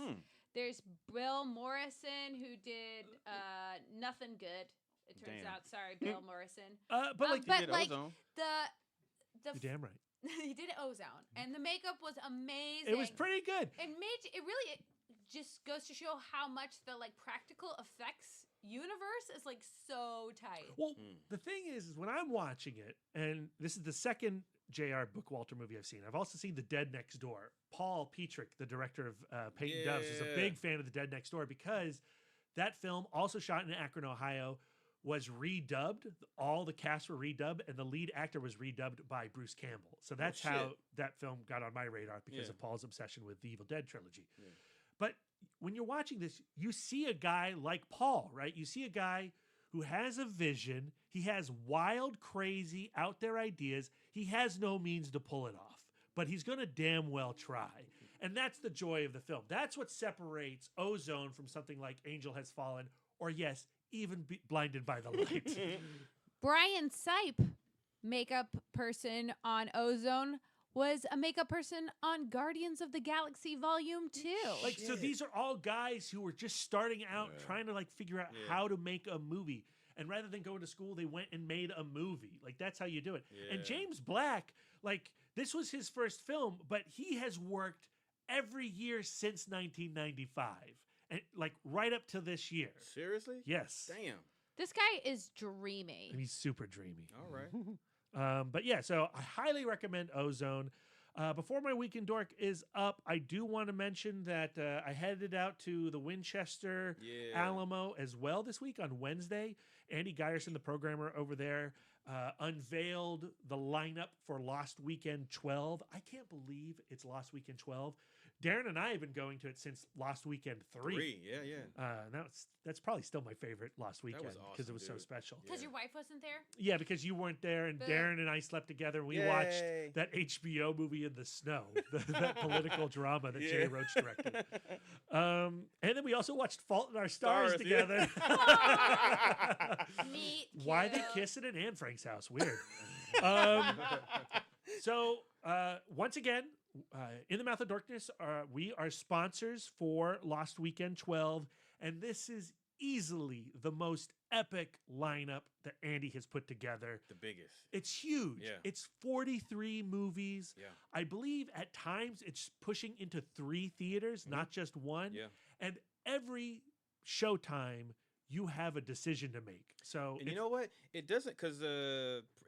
There's Bill Morrison, who did Nothing Good. It turns out. Sorry, Bill Morrison. But like, he did Ozone. the you're damn right. he did Ozone, and the makeup was amazing. It was pretty good. It just goes to show how much the like practical effects universe is like so tight. Well, the thing is when I'm watching it, and this is the second J.R. Bookwalter movie I've seen. I've also seen The Dead Next Door. Paul Petrick, the director of Paint and Doves, is a big fan of The Dead Next Door because that film, also shot in Akron, Ohio, was redubbed. All the cast were redubbed, and the lead actor was redubbed by Bruce Campbell. So that's how that film got on my radar because of Paul's obsession with the Evil Dead trilogy. Yeah. But when you're watching this, you see a guy like Paul, right? You see a guy who has a vision. He has wild, crazy, out there ideas. He has no means to pull it off, but he's going to damn well try. And that's the joy of the film. That's what separates Ozone from something like Angel Has Fallen, or yes, even Blinded by the Light. Brian Sipe, makeup person on Ozone, was a makeup person on Guardians of the Galaxy Volume 2. Like, so these are all guys who were just starting out trying to like figure out how to make a movie. And rather than going to school, they went and made a movie. Like, that's how you do it. Yeah. And James Black, like, this was his first film, but he has worked every year since 1995. And like right up to this year. Seriously? Yes. Damn. This guy is dreamy. He's super dreamy. All right. But yeah, so I highly recommend Ozone. Before my weekend dork is up, I do want to mention that I headed out to the Winchester Alamo as well this week on Wednesday. Andy Geyerson, the programmer over there, unveiled the lineup for Lost Weekend 12. I can't believe it's Lost Weekend 12. Darren and I have been going to it since Lost Weekend 3. That's probably still my favorite Lost Weekend because it was so special. Because your wife wasn't there? Yeah, because you weren't there, and Darren and I slept together, and we watched that HBO movie In the Snow, that political drama that Jay Roach directed. And then we also watched Fault in Our Stars together. Meet Why They Kiss at Anne Frank's house. Weird. So, once again, In the Mouth of Darkness, we are sponsors for Lost Weekend 12, and this is easily the most epic lineup that Andy has put together. The biggest. It's huge. Yeah. It's 43 movies. Yeah. I believe at times it's pushing into 3 theaters, not just one. Yeah. And every showtime, you have a decision to make. So, and you know what? It doesn't, because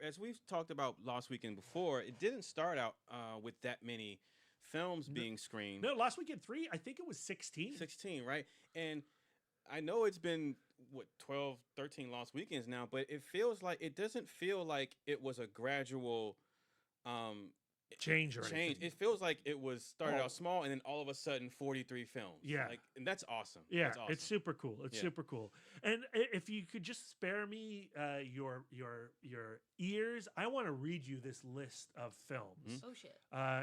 as we've talked about Lost Weekend before, it didn't start out with that many films being screened. No, Lost Weekend 3, I think it was 16. 16, right? And I know it's been what 12, 13 lost weekends now, but it doesn't feel like it was a gradual change or change. anything. It feels like it was started out small and then all of a sudden 43 films. Yeah. And that's awesome. Yeah, That's awesome. it's super cool. It's super cool. And if you could just spare me your ears, I want to read you this list of films. Oh shit.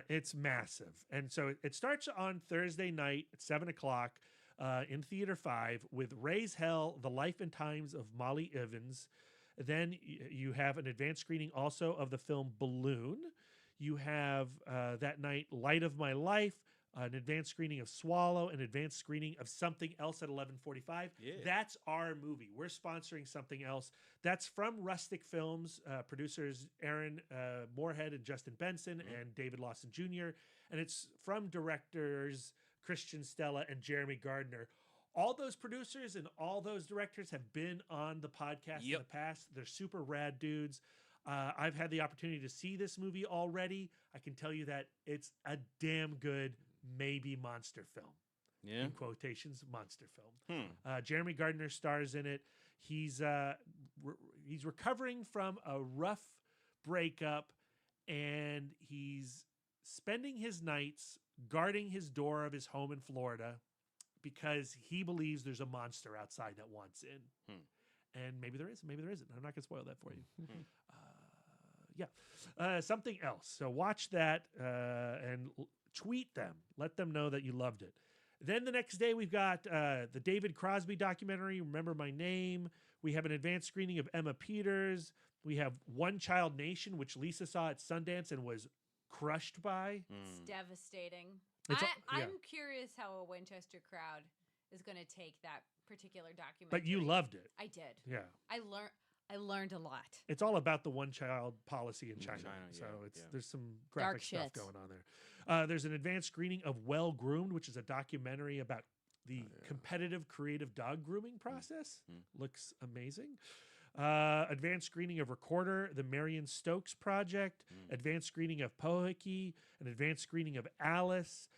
It's massive, and so it starts on Thursday night at 7:00 in Theater 5 with Raise Hell: The Life and Times of Molly Ivins. Then you have an advanced screening also of the film Balloon. You have that night Light of My Life, an advanced screening of Swallow, an advanced screening of Something Else at 11:45. Yeah. That's our movie. We're sponsoring Something Else. That's from Rustic Films, producers Aaron Moorhead and Justin Benson and David Lawson Jr. And it's from directors Christian Stella and Jeremy Gardner. All those producers and all those directors have been on the podcast in the past. They're super rad dudes. I've had the opportunity to see this movie already. I can tell you that it's a damn good, maybe monster film. Yeah. In quotations, monster film. Jeremy Gardner stars in it. He's recovering from a rough breakup, and he's spending his nights guarding his door of his home in Florida because he believes there's a monster outside that wants in. And maybe there is, maybe there isn't. I'm not going to spoil that for you. Something Else. So watch that and tweet them. Let them know that you loved it. Then the next day, we've got the David Crosby documentary, Remember My Name. We have an advanced screening of Emma Peters. We have One Child Nation, which Lisa saw at Sundance and was crushed by. It's devastating. I'm curious how a Winchester crowd is going to take that particular documentary. But you loved it. I did. Yeah. I learned a lot. It's all about the one-child policy in China. So there's some graphic Dark stuff shit. going on there. There's an advanced screening of Well Groomed, which is a documentary about the competitive creative dog grooming process. Looks amazing. Advanced screening of Recorder, the Marion Stokes Project, advanced screening of Pohiki, an advanced screening of Alice.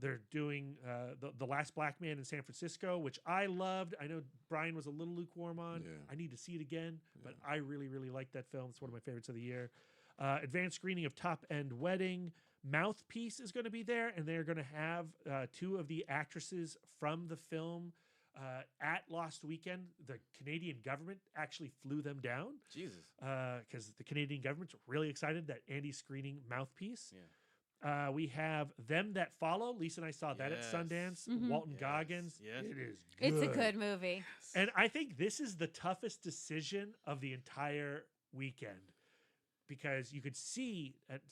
They're doing the Last Black Man in San Francisco, which I loved. I know Brian was a little lukewarm on. Yeah. I need to see it again, but I really, really like that film. It's one of my favorites of the year. Advanced screening of Top End Wedding. Mouthpiece is going to be there, and they're going to have two of the actresses from the film at Lost Weekend. The Canadian government actually flew them down. Jesus. Because the Canadian government's really excited that Andy's screening Mouthpiece. Yeah. We have Them That Follow. Lisa and I saw that at Sundance. Walton Goggins. Yes. It is good. It's a good movie. And I think this is the toughest decision of the entire weekend because you could see at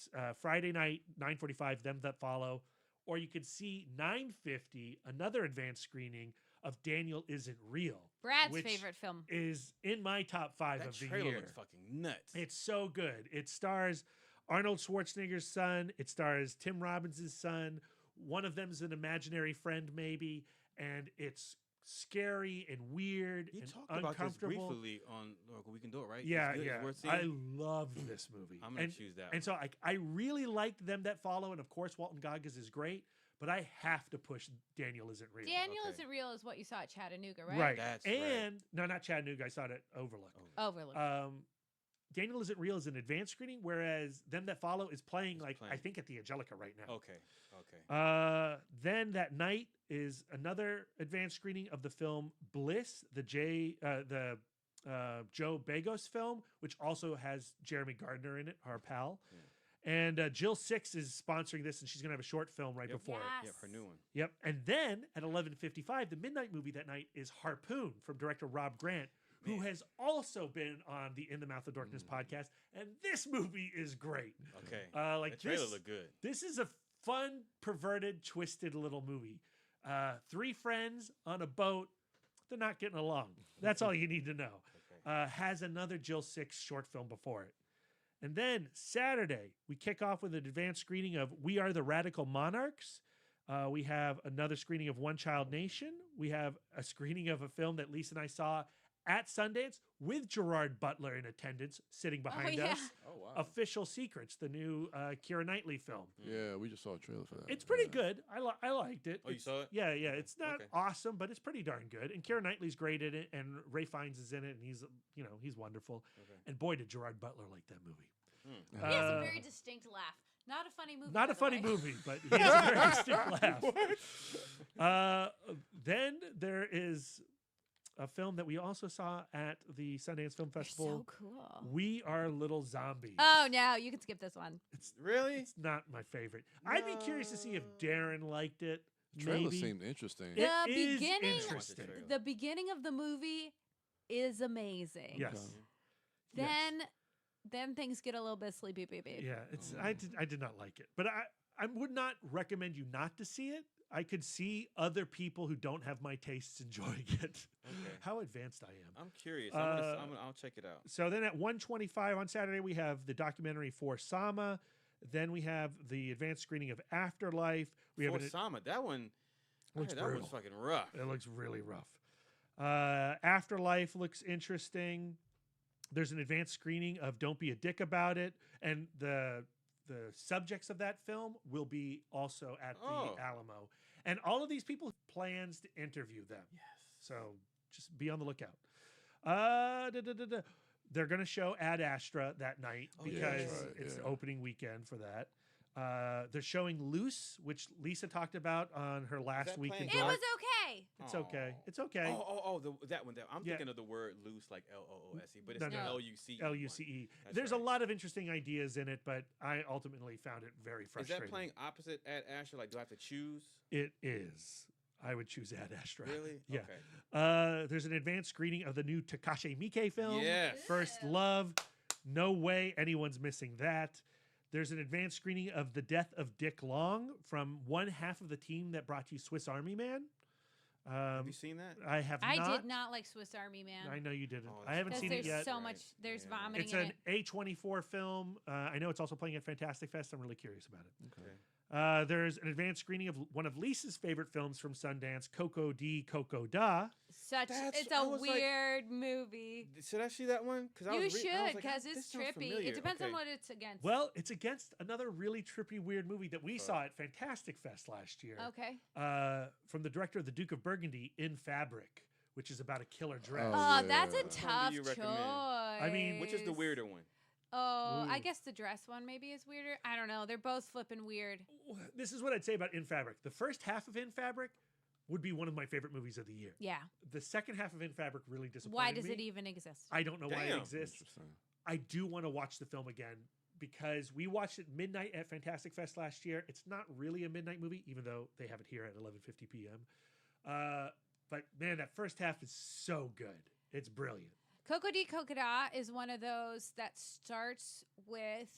Friday night, 9:45, Them That Follow, or you could see 9:50, another advanced screening of Daniel Isn't Real. Brad's which favorite film. is in my top 5 That of the trailer year. looks fucking nuts. It's so good. It stars Arnold Schwarzenegger's son. It stars Tim Robbins' son. One of them's an imaginary friend, maybe, and it's scary and weird You and talked about this uncomfortable. briefly on We Can Do It, right? Yeah, It's good. yeah. It's worth seeing. I loved this movie. I'm gonna choose that And so I really liked Them That Follow, and of course Walton Goggins is great, but I have to push Daniel Isn't Real. Daniel Okay. Isn't Real is what you saw at Chattanooga, right? Right. That's and no, not Chattanooga. I saw it at Overlook. Overlook. Daniel Isn't Real is an advanced screening, whereas Them That Follow is playing I playing. think at the Angelica right now. Okay. Then that night is another advanced screening of the film Bliss, the Joe Begos film, which also has Jeremy Gardner in it, our pal. And Jill Six is sponsoring this, and she's gonna have a short film right before it. Yep, her new one. Yep. And then at 11:55, the midnight movie that night is Harpoon from director Rob Grant, who has also been on the In the Mouth of Darkness podcast, and this movie is great. Okay. Like the trailer this, looked good. This is a fun, perverted, twisted little movie. 3 friends on a boat. They're not getting along. That's all you need to know. Has another Jill Six short film before it. And then Saturday, we kick off with an advanced screening of We Are the Radical Monarchs. We have another screening of One Child Nation. We have a screening of a film that Lisa and I saw at Sundance with Gerard Butler in attendance, sitting behind yeah. us. Oh wow. Official Secrets, the new Keira Knightley film. Yeah, we just saw a trailer for that. It's pretty Yeah. good. I liked it. Oh, you It's- saw it? Yeah, yeah. It's not Okay. awesome, but it's pretty darn good. And Keira Knightley's great in it, and Ray Fiennes is in it, and he's wonderful. Okay. And boy, did Gerard Butler like that movie. He has a Uh, very distinct laugh. Not a funny movie. Not by a the funny way. movie, but he has a very distinct laugh. Then there is a film that we also saw at the Sundance Film They're Festival. so cool. We Are Little Zombies. Oh no, you can skip this one. Really? It's not my favorite. I'd be curious to see if Darren liked it. Trailer Maybe. seemed interesting. It The is beginning- interesting. The beginning of the movie is amazing. Yes. Then things get a little bit sleepy, baby. Yeah, I did not like it, but I would not recommend you not to see it. I could see other people who don't have my tastes enjoying it. Okay. How advanced I am. I'm curious. I'll check it out. So then at 1:25 on Saturday we have the documentary For Sama. Then we have the advanced screening of Afterlife. We have For Sama, that one. I Looks heard that brutal. was fucking rough. It looks really rough. Afterlife looks interesting. There's an advanced screening of Don't Be a Dick About It, and the subjects of that film will be also at the Oh. Alamo. And all of these people have plans to interview them. Yes. So just be on the lookout. They're going to show Ad Astra that night Oh, yeah, because that's right, it's yeah. opening weekend for that. They're showing Loose, which Lisa talked about on her last that week in playing It Dork. was okay. It's okay. It's okay. That one. I'm Yeah. thinking of the word loose, like LOOSE, but it's No, the no. LUCE. LUCE. That's There's a right. lot of interesting ideas in it, but I ultimately found it very Is frustrating. that playing opposite at Asher? Like, do I have to choose? It is. I would choose Ad Astra. Really? Yeah. Okay. There's an advanced screening of the new Takashi Miike film, Yes. First Love. No way anyone's missing that. There's an advanced screening of The Death of Dick Long from one half of the team that brought you Swiss Army Man. Have you seen that? I have I not. did not like Swiss Army Man. I know you didn't. Oh, I haven't that's seen there's it yet. so Right. much. There's Yeah. vomiting It's in an it. A24 film. I know it's also playing at Fantastic Fest. I'm really curious about it. Okay. There's an advanced screening of one of Lisa's favorite films from Sundance, Coco D. Coco Da. It's I a was like- weird movie. Should I see that one? Because You should, because it's trippy. It depends on what it's against. Well, it's against another really trippy, weird movie that we saw at Fantastic Fest last year. Okay. From the director of The Duke of Burgundy, In Fabric, which is about a killer dress. Oh, yeah. that's a Which one do tough you choice. recommend? I mean, Which is the weirder one? Oh, I Ooh. guess the dress one maybe is weirder. I don't know. They're both flipping weird. This is what I'd say about In Fabric. The first half of In Fabric would be one of my favorite movies of the year. Yeah. The second half of In Fabric really disappointed Why does me. it even exist? I don't know why it Damn. exists. Interesting. I do want to watch the film again because we watched it midnight at Fantastic Fest last year. It's not really a midnight movie, even though they have it here at 11:50 p.m. But man, that first half is so good. It's brilliant. Coco di Cocoda is one of those that starts with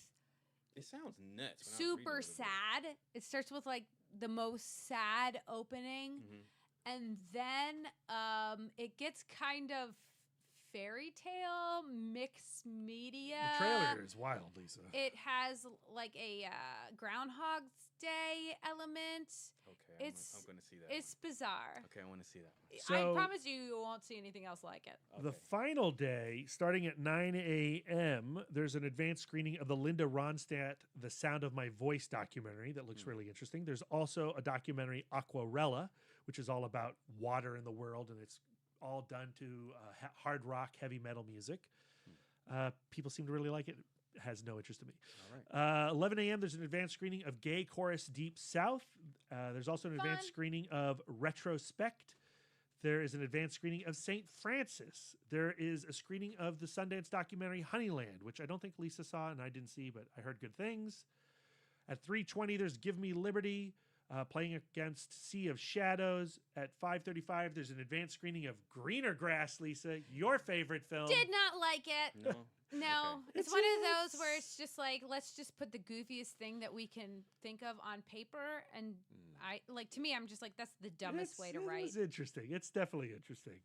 It sounds nuts. when I was reading super a little bit. sad. It starts with like the most sad opening, Mhm. and then it gets kind of fairy tale mixed media. The trailer is wild, Lisa. It has like a Groundhog's Day element. Okay, It's- I'm going to see that. It's bizarre. one. Okay, I want to see that. one. So- I promise you won't see anything else like it. The Okay. final day, starting at 9 a.m., there's an advanced screening of the Linda Ronstadt The Sound of My Voice documentary that looks really interesting. There's also a documentary, Aquarella, which is all about water in the world, and it's all done to hard rock, heavy metal music. People seem to really like it. It has no interest in me. All right. 11 a.m., there's an advanced screening of Gay Chorus Deep South. There's also an advanced Fun. screening of Retrospect. There is an advanced screening of St. Francis. There is a screening of the Sundance documentary Honeyland, which I don't think Lisa saw and I didn't see, but I heard good things. At 3:20, there's Give Me Liberty, playing against Sea of Shadows. At 5:35, there's an advanced screening of Greener Grass, Lisa, your favorite film. Did not like it. No. No, Okay. it's one of those where it's just like, let's just put the goofiest thing that we can think of on paper, and to me, I'm just like, that's the dumbest way to write. It's interesting. It's definitely interesting.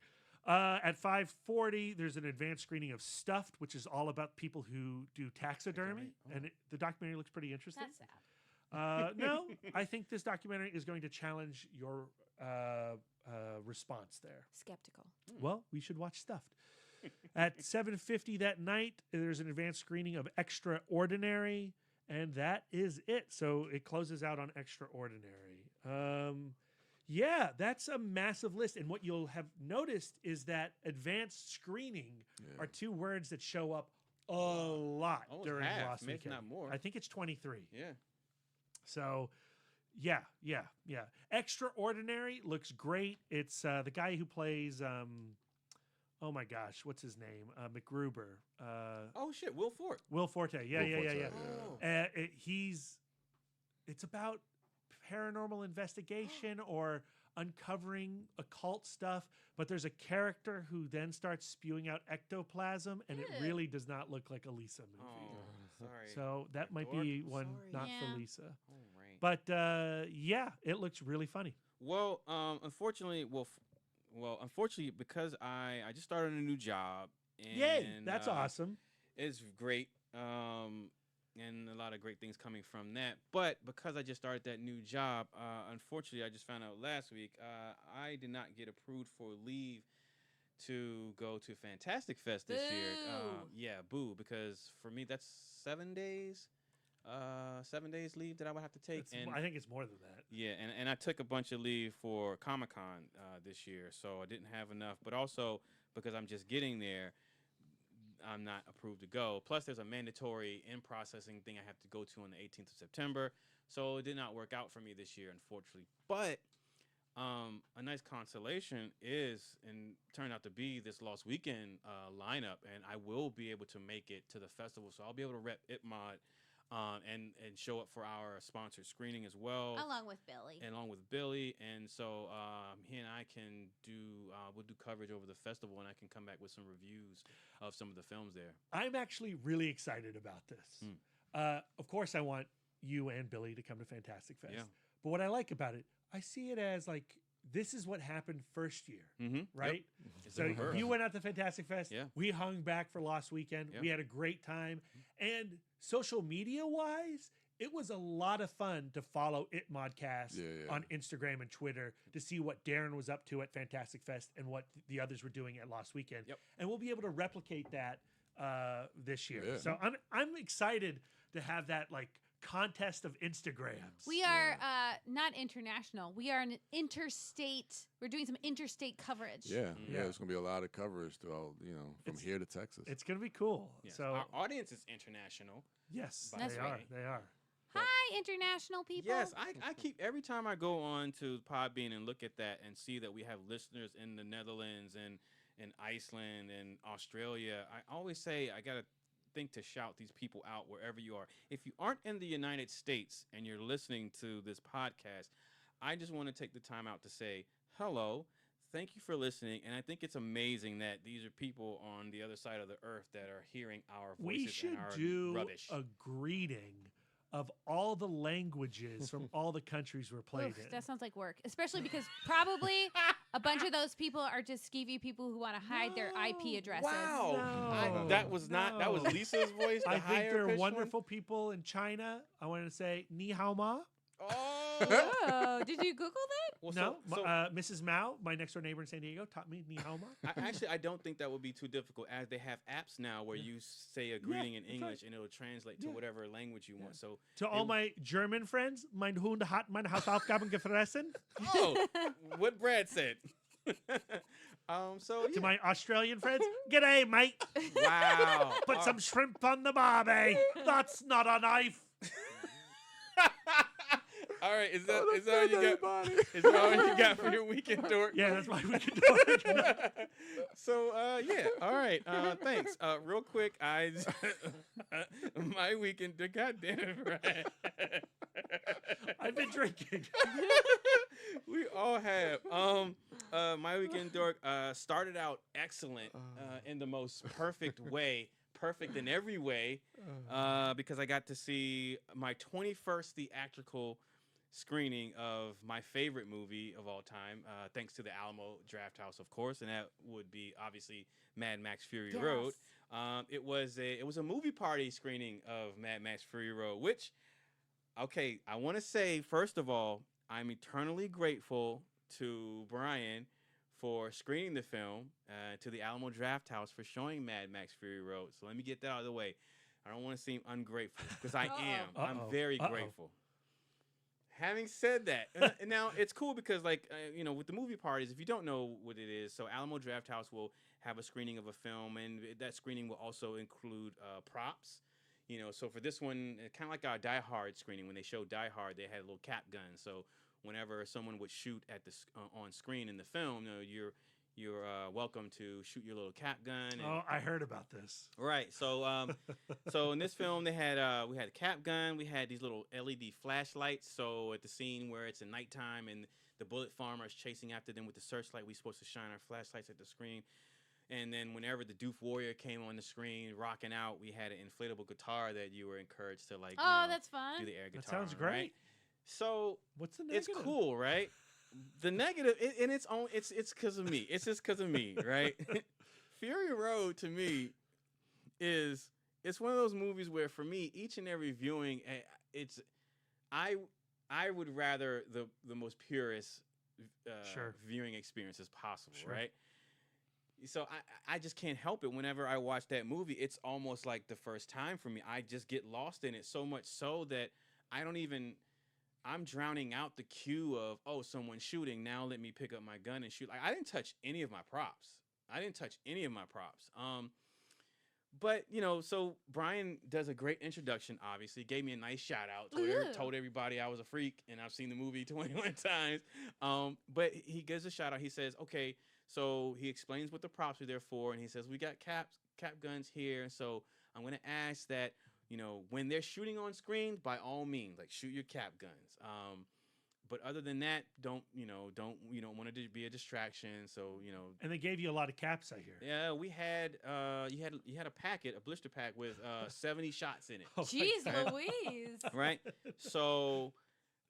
At 5:40, there's an advanced screening of Stuffed, which is all about people who do taxidermy, and the documentary looks pretty interesting. That's sad. No, I think this documentary is going to challenge your response there. Skeptical. Well, we should watch Stuffed. At 7:50 that night, there's an advanced screening of Extraordinary, and that is it. So it closes out on Extraordinary. Yeah, that's a massive list. And what you'll have noticed is that advanced screening are two words that show up a lot Almost during half, last maybe weekend. not more. I think it's 23. Yeah. So, yeah. Extraordinary looks great. It's the guy who plays, oh my gosh, what's his name? McGruber. Oh shit, Will Forte. Will Forte. Yeah. Will Forte, It's about paranormal investigation or uncovering occult stuff, but there's a character who then starts spewing out ectoplasm, and it really does not look like a Lisa movie. Oh, sorry. So that might Dork. be one Sorry. not Yeah. for Lisa. All right. But yeah, it looks really funny. Well, unfortunately, unfortunately, because I just started a new job. And, Yay! That's awesome. It's great. And a lot of great things coming from that. But because I just started that new job, unfortunately, I just found out last week, I did not get approved for leave to go to Fantastic Fest this year. Yeah, boo, because for me, that's 7 days. 7 days leave that I would have to take. And I think it's more than that. yeah, and I took a bunch of leave for Comic-Con this year, so I didn't have enough. But also, because I'm just getting there, I'm not approved to go. Plus, there's a mandatory in-processing thing I have to go to on the 18th of September. So it did not work out for me this year, unfortunately. But a nice consolation is, and turned out to be, this Lost Weekend lineup. And I will be able to make it to the festival. So I'll be able to rep ItMod and show up for our sponsored screening as well. Along with Billy. And along with Billy. And so he and I can we'll do coverage over the festival, and I can come back with some reviews of some of the films there. I'm actually really excited about this. Of course, I want you and Billy to come to Fantastic Fest. Yeah. But what I like about it, I see it as like, this is what happened first year, right? It's So the reverse. you went out to Fantastic Fest. Yeah. We hung back for Lost Weekend. Yeah. We had a great time. And social media wise, it was a lot of fun to follow ItModcast on Instagram and Twitter to see what Darren was up to at Fantastic Fest and what the others were doing at Lost Weekend. Yep. And we'll be able to replicate that this year. Yeah. So I'm excited to have that like contest of Instagrams. We are not international. We are an interstate. We're doing some interstate coverage. Yeah, Yeah. There's gonna be a lot of coverage throughout, from It's- here to Texas. It's going to be cool. Yes. So Our audience is international. yes, That's they are. right. They are. Hi, international people. Yes, I keep, every time I go on to Podbean and look at that and see that we have listeners in the Netherlands and in Iceland and Australia, I always say I got to think to shout these people out wherever you are. If you aren't in the United States and you're listening to this podcast, I just want to take the time out to say hello. Thank you for listening, and I think it's amazing that these are people on the other side of the earth that are hearing our voices We should and our do rubbish. a greeting of all the languages from all the countries we're played Oof, in. that sounds like work, especially because probably a bunch of those people are just skeevy people who want to hide their IP addresses. Wow, No. that was not. That was No. Lisa's voice. The I think higher they're pitched one? wonderful people in China. I want to say ni hao ma. Oh, Oh, did you Google that? well, No, so Mrs. Mao, my next door neighbor in San Diego, taught me ni hao ma. I don't think that would be too difficult, as they have apps now where you say a greeting in that's English right. and it'll translate to Yeah. whatever language you want. So, To all my German friends, mein Hund hat meine Hausaufgaben gefressen. oh, what Brad said. So To yeah. my Australian friends, g'day, mate. Wow. Put some shrimp on the barbie. That's not a knife. All right, is that Oh, is that all you got? everybody. Is that all you got for your weekend, Dork? Yeah, that's why we can do it. So yeah, all right. Thanks. Real quick, my weekend. God damn it, Brad. I've been drinking. We all have. My weekend, Dork, started out excellent in the most perfect way. Perfect in every way, because I got to see my 21st theatrical screening of my favorite movie of all time, thanks to the Alamo Drafthouse, of course, and that would be obviously Mad Max Fury Road. It was a movie party screening of Mad Max Fury Road, which, okay, I want to say first of all, I'm eternally grateful to Brian for screening the film, to the Alamo Drafthouse for showing Mad Max Fury Road. So let me get that out of the way. I don't want to seem ungrateful because I am. I'm very grateful. Having said that, now it's cool because, like, with the movie parties, if you don't know what it is, so Alamo Drafthouse will have a screening of a film, and that screening will also include props. So for this one, kind of like our Die Hard screening, when they showed Die Hard, they had a little cap gun. So whenever someone would shoot at the on screen in the film, you're welcome to shoot your little cap gun. And, I heard about this. Right. So so in this film we had a cap gun. We had these little LED flashlights. So at the scene where it's at nighttime and the bullet farmer is chasing after them with the searchlight, we're supposed to shine our flashlights at the screen. And then whenever the Doof Warrior came on the screen rocking out, we had an inflatable guitar that you were encouraged to that's fun. do the air guitar. That sounds on, great. Right? So What's the negative? It's cool, right? The negative, and it's because of me. It's just because of me, right? Fury Road to me it's one of those movies where for me, each and every viewing, I would rather the most purest viewing experience as possible, right? So I just can't help it. Whenever I watch that movie, it's almost like the first time for me. I just get lost in it so much so that I'm drowning out the cue of, someone's shooting. Now let me pick up my gun and shoot. Like, I didn't touch any of my props. But, so Brian does a great introduction, obviously. Gave me a nice shout out. Told everybody I was a freak and I've seen the movie 21 times. But he gives a shout out. He says, okay, so he explains what the props are there for. And he says, we got cap guns here. So I'm going to ask that, when they're shooting on screen, by all means, like, shoot your cap guns. But other than that, don't want it to be a distraction. So, And they gave you a lot of caps, I hear. Yeah, we had you had a packet, a blister pack with 70 shots in it. Jeez Louise. Right? So,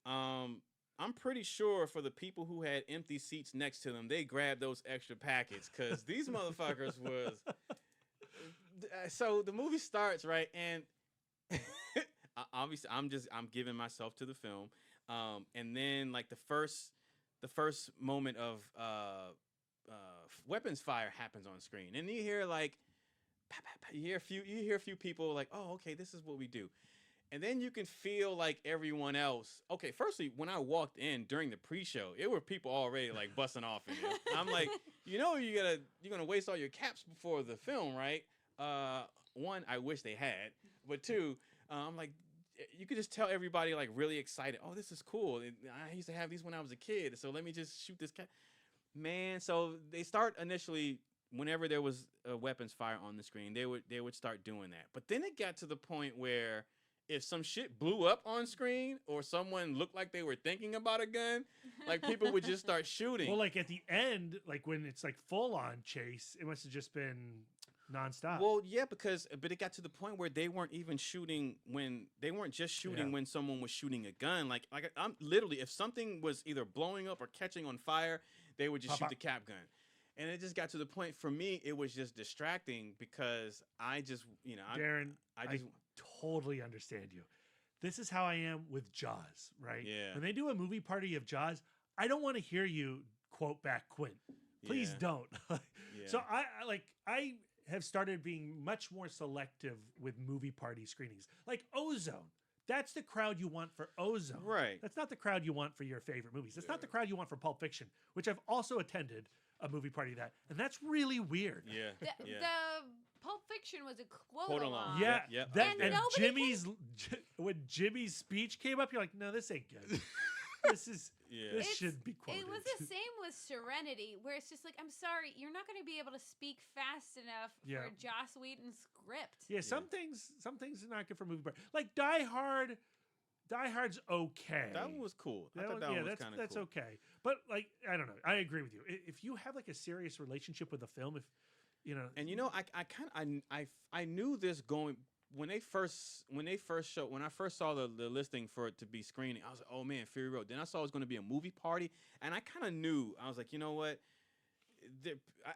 I'm pretty sure for the people who had empty seats next to them, they grabbed those extra packets because these motherfuckers was. So the movie starts, right, and obviously I'm giving myself to the film. And then like the first moment of weapons fire happens on screen, and you hear like, you hear a few people like, oh, okay, this is what we do, and then you can feel like everyone else. Okay, firstly, when I walked in during the pre-show, it were people already like busting off in there. I'm like, you're gonna waste all your caps before the film, right? One, I wish they had, but two, I'm like, you could just tell everybody like really excited. Oh, this is cool. I used to have these when I was a kid, so let me just shoot this cat. Man, so they start initially whenever there was a weapons fire on the screen, they would start doing that. But then it got to the point where if some shit blew up on screen or someone looked like they were thinking about a gun, like people would just start shooting. Well, like at the end, like when it's like full on chase, it must have just been nonstop. Well, yeah, but it got to the point where they weren't even shooting when when someone was shooting a gun. Like I'm literally, if something was either blowing up or catching on fire, they would just shoot the cap gun. And it just got to the point for me, it was just distracting because I just, Darren, I totally understand you. This is how I am with Jaws, right? Yeah. When they do a movie party of Jaws, I don't want to hear you quote back Quint. Please don't. So I have started being much more selective with movie party screenings. Like Ozone. That's the crowd you want for Ozone. Right. That's not the crowd you want for your favorite movies. That's not the crowd you want for Pulp Fiction, which I've also attended a movie party that. And that's really weird. Yeah. The Pulp Fiction was a quote along. Yeah. Yep. And when Jimmy's speech came up, you're like, no, this ain't good. This shouldn't be quoted. It was the same with Serenity, where it's just like, I'm sorry, you're not going to be able to speak fast enough for Joss Whedon's script. Yeah, some things are not good for movie party. Like Die Hard. Die Hard's okay. That one was cool. I thought that one was kind of cool. That's okay. But like, I don't know. I agree with you. If you have like a serious relationship with a film, and I knew this going. When I first saw the listing for it to be screening, I was like, oh man, Fury Road. Then I saw it was going to be a movie party, and I kind of knew. I was like, you know what?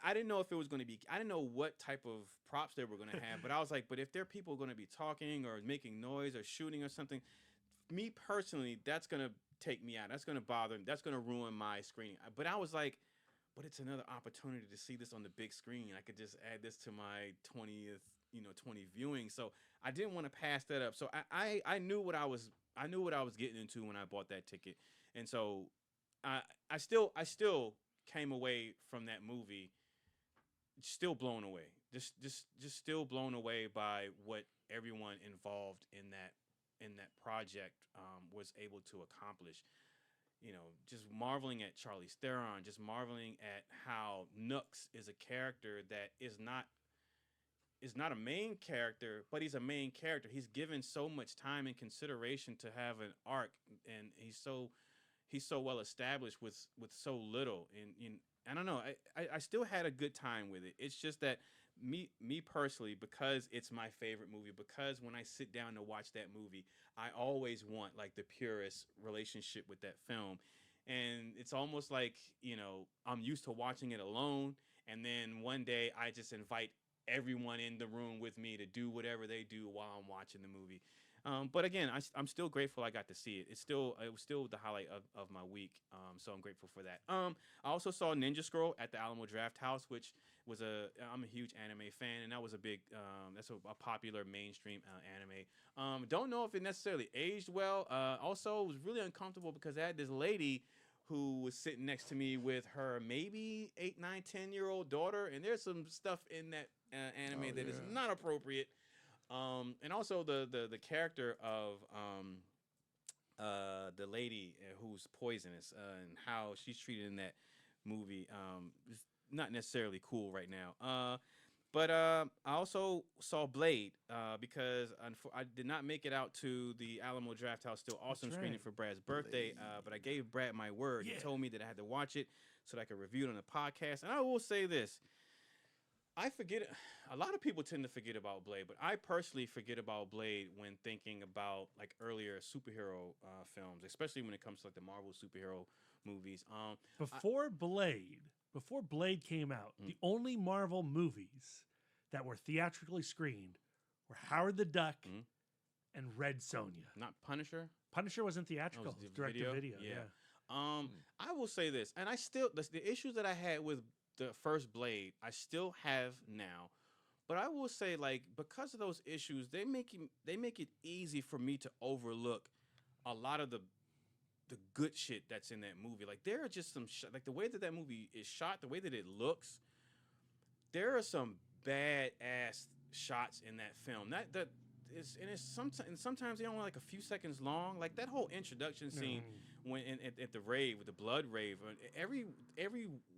I didn't know if it was going to be. I didn't know what type of props they were going to have, but I was like, but if there are people going to be talking or making noise or shooting or something, me personally, that's going to take me out. That's going to bother me. That's going to ruin my screening. But I was like, but it's another opportunity to see this on the big screen. I could just add this to my 20 viewing. So I didn't want to pass that up. So I knew what I was getting into when I bought that ticket. And so I still came away from that movie still blown away. Just still blown away by what everyone involved in that project was able to accomplish. Just marveling at Charlize Theron, just marveling at how Nooks is a character that is not a main character, but he's a main character. He's given so much time and consideration to have an arc, and he's so well established with so little. And I don't know, I still had a good time with it. It's just that me personally, because it's my favorite movie, because when I sit down to watch that movie, I always want like the purest relationship with that film. And it's almost like, I'm used to watching it alone. And then one day I just invite everyone in the room with me to do whatever they do while I'm watching the movie. But again, I'm still grateful I got to see it. It was still the highlight of my week. So I'm grateful for that. I also saw Ninja Scroll at the Alamo Drafthouse, which was I'm a huge anime fan, and that was that's a popular mainstream anime. Don't know if it necessarily aged well. Also, it was really uncomfortable because I had this lady who was sitting next to me with her maybe 8, 9, 10-year-old daughter, and there's some stuff in that anime that is not appropriate. And also the character of the lady who's poisonous and how she's treated in that movie is not necessarily cool right now. But I also saw Blade because I did not make it out to the Alamo Drafthouse. Still awesome screening for Brad's birthday. But I gave Brad my word. He told me that I had to watch it so that I could review it on the podcast. And I will say this. I forget. A lot of people tend to forget about Blade, but I personally forget about Blade when thinking about like earlier superhero films, especially when it comes to like the Marvel superhero movies. Before Blade came out, the only Marvel movies that were theatrically screened were Howard the Duck and Red Sonja. Not Punisher. Punisher wasn't theatrical. It was direct to video. Yeah. I will say this, and I still the issues that I had with the first Blade, I still have now. But I will say, like, because of those issues, they make it easy for me to overlook a lot of the good shit that's in that movie. Like, there are just some like the way that movie is shot, the way that it looks. There are some badass shots in that film. That is, and sometimes they only like a few seconds long. Like that whole introduction scene when at the rave with the blood rave, every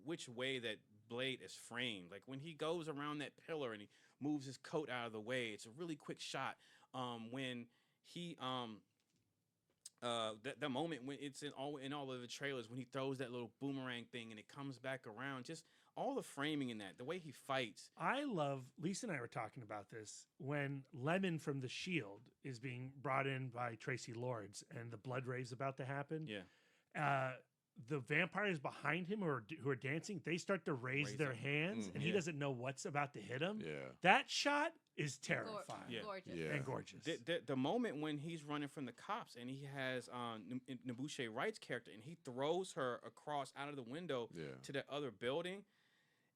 which way that Blade is framed, like when he goes around that pillar and he moves his coat out of the way, it's a really quick shot. When he the moment when it's in all of the trailers when he throws that little boomerang thing and it comes back around, just all the framing in that, the way he fights. I love, Lisa and I were talking about this, when Lemon from The Shield is being brought in by Tracy Lords and the blood rave's about to happen. Yeah. The vampires behind him who are dancing, they start to raise their hands and he doesn't know what's about to hit him. Yeah. That shot is terrifying. Gorgeous. And gorgeous. The moment when he's running from the cops and he has N'Bushe Wright's character and he throws her across out of the window to that other building,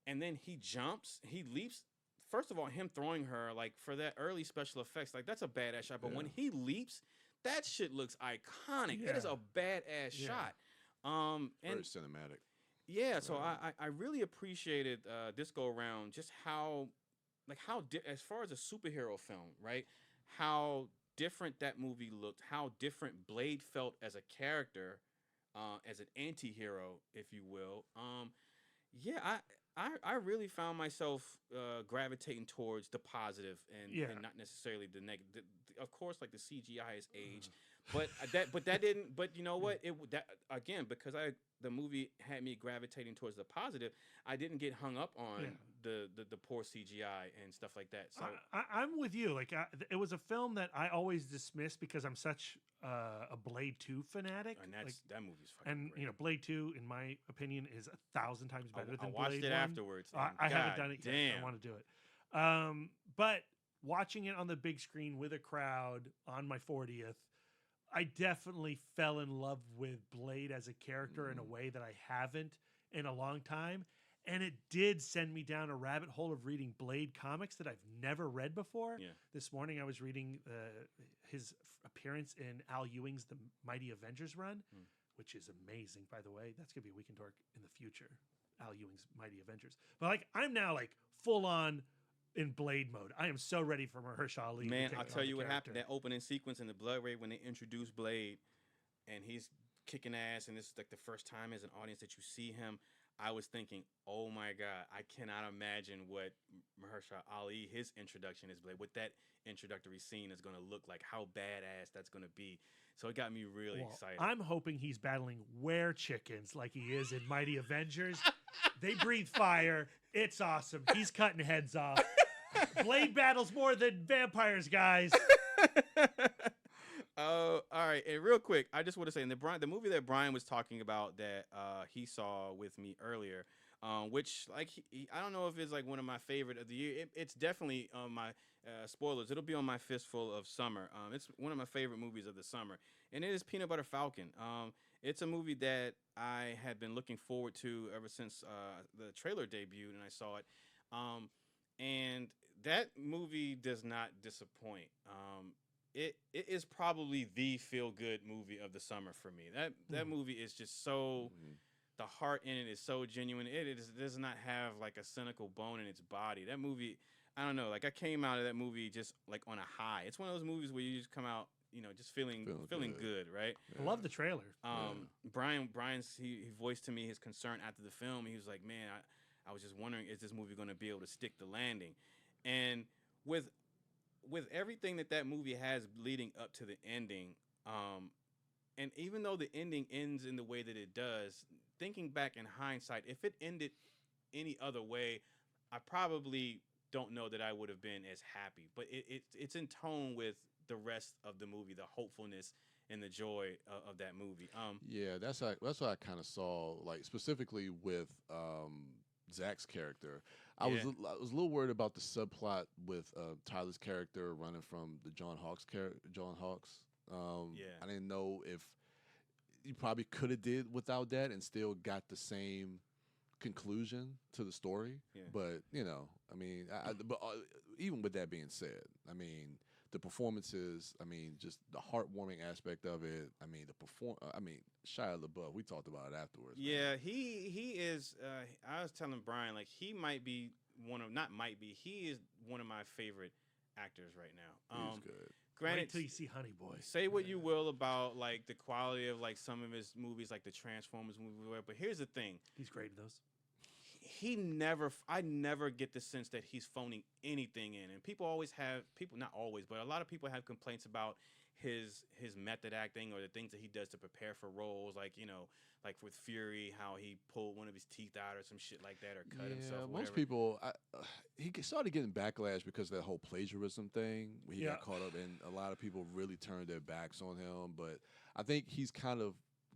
and then he jumps, he leaps. First of all, him throwing her, like, for that early special effects, like, that's a badass shot. But when he leaps, that shit looks iconic. It is a badass shot. Very cinematic. Yeah, so I really appreciated this go around, just how as far as a superhero film, right? How different that movie looked, how different Blade felt as a character, as an anti-hero, if you will. I really found myself gravitating towards the positive and not necessarily the negative. Of course, like the CGI is aged, but that didn't. But you know what? Because the movie had me gravitating towards the positive. I didn't get hung up on the poor CGI and stuff like that. So I'm with you. Like it was a film that I always dismiss because I'm such a Blade 2 fanatic. And that movie's fucking and great. You know, Blade 2, in my opinion, is 1,000 times better than Blade 1. I watched it afterwards. I haven't done it yet. I want to do it. But watching it on the big screen with a crowd on my 40th, I definitely fell in love with Blade as a character in a way that I haven't in a long time. And it did send me down a rabbit hole of reading Blade comics that I've never read before. Yeah. This morning I was reading his appearance in Al Ewing's The Mighty Avengers run, which is amazing, by the way. That's going to be a Week in Dork in the future, Al Ewing's Mighty Avengers. But like, I'm now like full on in Blade mode. I am so ready for Mahershala Ali. Man, I'll tell you what happened. That opening sequence in the Blood Raid when they introduced Blade and he's kicking ass, and this is like the first time as an audience that you see him. I was thinking, oh my God, I cannot imagine what Mahershala Ali, his introduction as Blade, what that introductory scene is going to look like, how badass that's going to be. So it got me really excited. I'm hoping he's battling were chickens like he is in Mighty Avengers. They breathe fire. It's awesome. He's cutting heads off. Blade battles more than vampires, guys. All right, and real quick, I just want to say, in the movie that Brian was talking about that he saw with me earlier, which like I don't know if it's like one of my favorite of the year. It's definitely my spoilers. It'll be on my fistful of summer. It's one of my favorite movies of the summer, and it is Peanut Butter Falcon. It's a movie that I had been looking forward to ever since the trailer debuted, and I saw it. And that movie does not disappoint. It is probably the feel-good movie of the summer for me. That movie is just so, the heart in it is so genuine. It does not have like a cynical bone in its body. That movie, I don't know, like I came out of that movie just like on a high. It's one of those movies where you just come out, you know, just feeling good, right? I love the trailer. Brian's he voiced to me his concern after the film. He was like, man, I was just wondering, is this movie going to be able to stick the landing? And with everything that movie has leading up to the ending, and even though the ending ends in the way that it does, thinking back in hindsight, if it ended any other way, I probably don't know that I would have been as happy. But it's in tone with the rest of the movie, the hopefulness and the joy of that movie. Yeah, that's what I kind of saw, like specifically with Zach's character. I was a little worried about the subplot with Tyler's character running from the John Hawkes character. I didn't know if you probably could have did without that and still got the same conclusion to the story. Yeah. But you know, I mean, but even with that being said, I mean, the performances, I mean, just the heartwarming aspect of it. I mean, Shia LaBeouf. We talked about it afterwards. Yeah, man. He is. I was telling Brian, like he might be he is one of my favorite actors right now. He's good. Granted, Wait till you see Honey Boy. Say what you will about like the quality of like some of his movies, like the Transformers movie, but here's the thing: he's great in those. I never get the sense that he's phoning anything in, and not always, but a lot of people have complaints about his method acting or the things that he does to prepare for roles, like, you know, like with Fury, how he pulled one of his teeth out or some shit like that, or cut himself. Or most people, he started getting backlash because of that whole plagiarism thing. Where he got caught up, and a lot of people really turned their backs on him. But I think he's kind of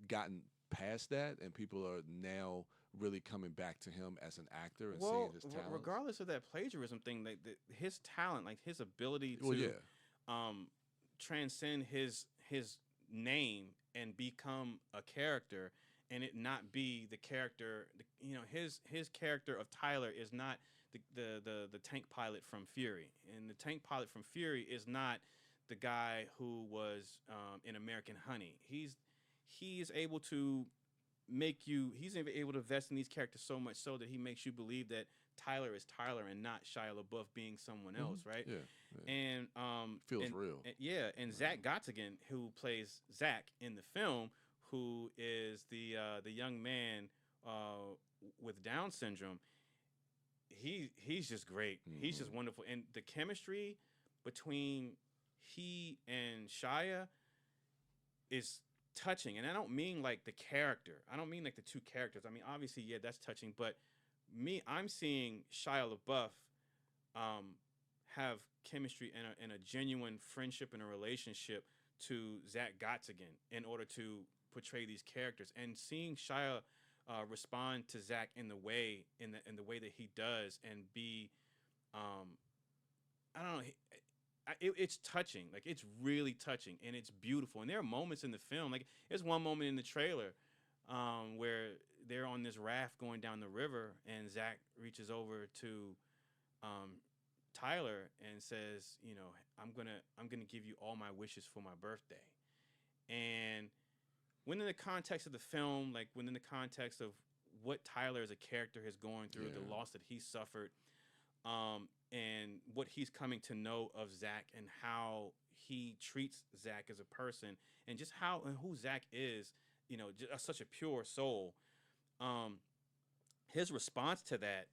gotten past that, and people are now really coming back to him as an actor and seeing his talent. Regardless of that plagiarism thing, his talent, like his ability to transcend his name and become a character, and it not be the character. You know, his character of Tyler is not the tank pilot from Fury, and the tank pilot from Fury is not the guy who was in American Honey. He's able to he's able to invest in these characters so much so that he makes you believe that Tyler is Tyler and not Shia LaBeouf being someone else, right? Yeah. And feels real. And Zach Gottsagen, who plays Zach in the film, who is the young man with Down syndrome, he's just great. He's just wonderful. And the chemistry between he and Shia is touching, and I don't mean like the character. I don't mean like the two characters. I mean, obviously, yeah, that's touching. But I'm seeing Shia LaBeouf have chemistry and a genuine friendship and a relationship to Zach Gottsagen in order to portray these characters, and seeing Shia respond to Zach in the way that he does, and be I don't know. it's touching. Like, it's really touching, and it's beautiful. And there are moments in the film, like there's one moment in the trailer where they're on this raft going down the river, and Zach reaches over to Tyler and says, you know, I'm gonna give you all my wishes for my birthday. And within the context of the film, like within the context of what Tyler as a character is going through, the loss that he suffered, and what he's coming to know of Zach and how he treats Zach as a person, and just how and who Zach is, you know, just such a pure soul. His response to that,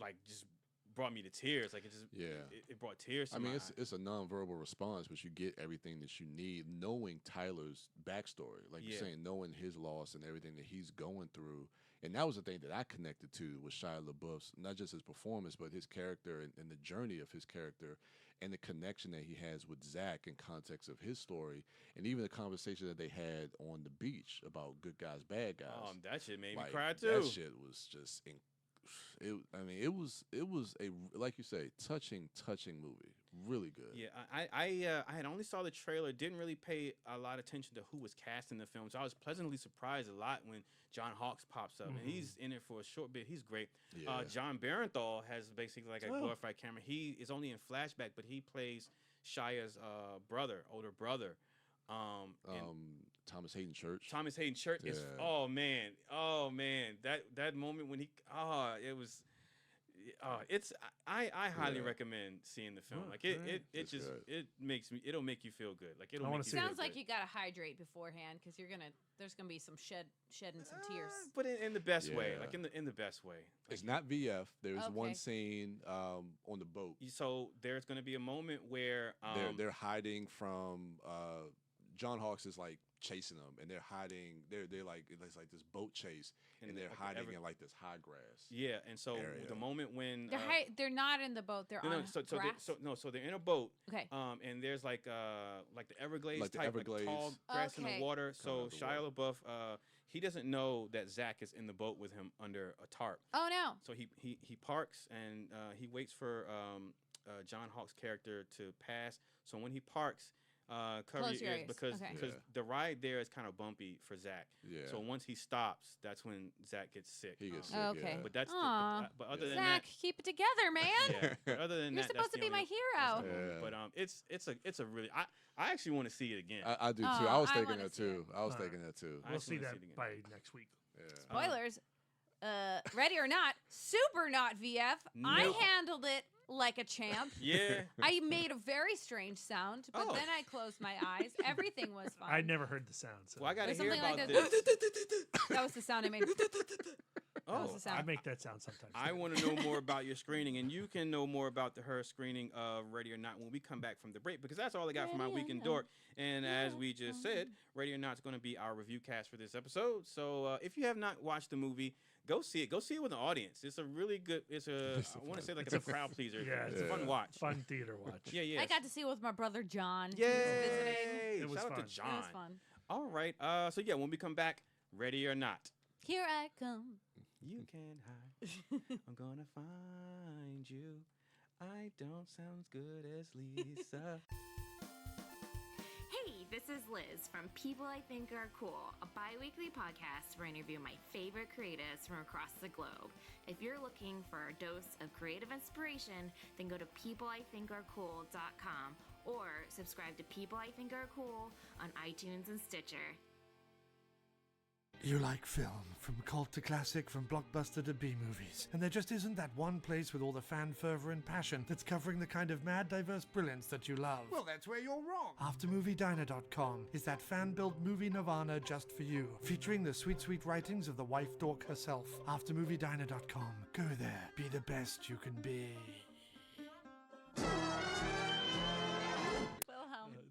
like, just brought me to tears. Like, it brought tears to my eyes. It's a nonverbal response, but you get everything that you need, knowing Tyler's backstory. Like you're saying, knowing his loss and everything that he's going through. And that was the thing that I connected to with Shia LaBeouf's, not just his performance, but his character and the journey of his character and the connection that he has with Zach in context of his story, and even the conversation that they had on the beach about good guys, bad guys. That shit made me cry too. That shit was just it was a, like you say, touching movie. Really good. Yeah, I had only saw the trailer, didn't really pay a lot of attention to who was cast in the film, so I was pleasantly surprised a lot when John Hawkes pops up, and he's in it for a short bit. He's great. Yeah. John Barenthal has basically like a glorified camera. He is only in flashback, but he plays Shia's older brother. Thomas Hayden Church. Thomas Hayden Church is oh man, that moment when it was. I highly recommend seeing the film. Like it'll make you feel good. Like sounds like you gotta hydrate beforehand because there's gonna be some shedding some tears. But in the best way, like in the best way. Like, it's not VF. There's one scene on the boat. So there's gonna be a moment where they're hiding from John Hawkes is like chasing them, and they're hiding. They're like it's like this boat chase, and they're hiding in like this high grass. Yeah, and so area. The moment when they're not in the boat, they're on grass. So they're in a boat. Okay. And there's like the Everglades like the type, Everglades. like tall grass in the water. So Shia LaBeouf, he doesn't know that Zach is in the boat with him under a tarp. Oh no! So he parks and he waits for John Hawkes' character to pass. So when he parks. Cover your ears because the ride there is kind of bumpy for Zach. Yeah. So once he stops, that's when Zach gets sick. He gets sick. Okay. But that's but other than Zach, that, keep it together, man. Yeah. But other than You're supposed to be my hero. But it's a really I actually want to see it again. I do too. I was thinking that too. We'll see that by next week. Yeah. Spoilers. Ready or not, super not VF. No. I handled it like a champ. Yeah. I made a very strange sound, but then I closed my eyes. Everything was fine. I never heard the sound. So. Well, I got to hear about like this. That was the sound I made. I make that sound sometimes. I want to know more about your screening, and you can know more about her screening of Ready or Not when we come back from the break, because that's all I got for my week in Dork. And as we just said, Ready or Not is going to be our review cast for this episode. So if you have not watched the movie, go see it. Go see it with an audience. It's a really good. I want to say like it's a crowd pleaser. Yeah, it's a fun watch. Fun theater watch. Yeah. I got to see it with my brother John. Yay! He was visiting. It was Shout fun. out to John. It was fun. All right. So yeah, when we come back, Ready or Not. Here I come. You can't hide. I'm gonna find you. I don't sound as good as Lisa. Hey, this is Liz from People I Think Are Cool, a bi-weekly podcast where I interview my favorite creatives from across the globe. If you're looking for a dose of creative inspiration, then go to peopleithinkarecool.com or subscribe to People I Think Are Cool on iTunes and Stitcher. You like film, from cult to classic, from blockbuster to B-movies. And there just isn't that one place with all the fan fervor and passion that's covering the kind of mad, diverse brilliance that you love. Well, that's where you're wrong. AfterMovieDiner.com is that fan-built movie nirvana just for you, featuring the sweet, sweet writings of the wife dork herself. AfterMovieDiner.com. Go there. Be the best you can be.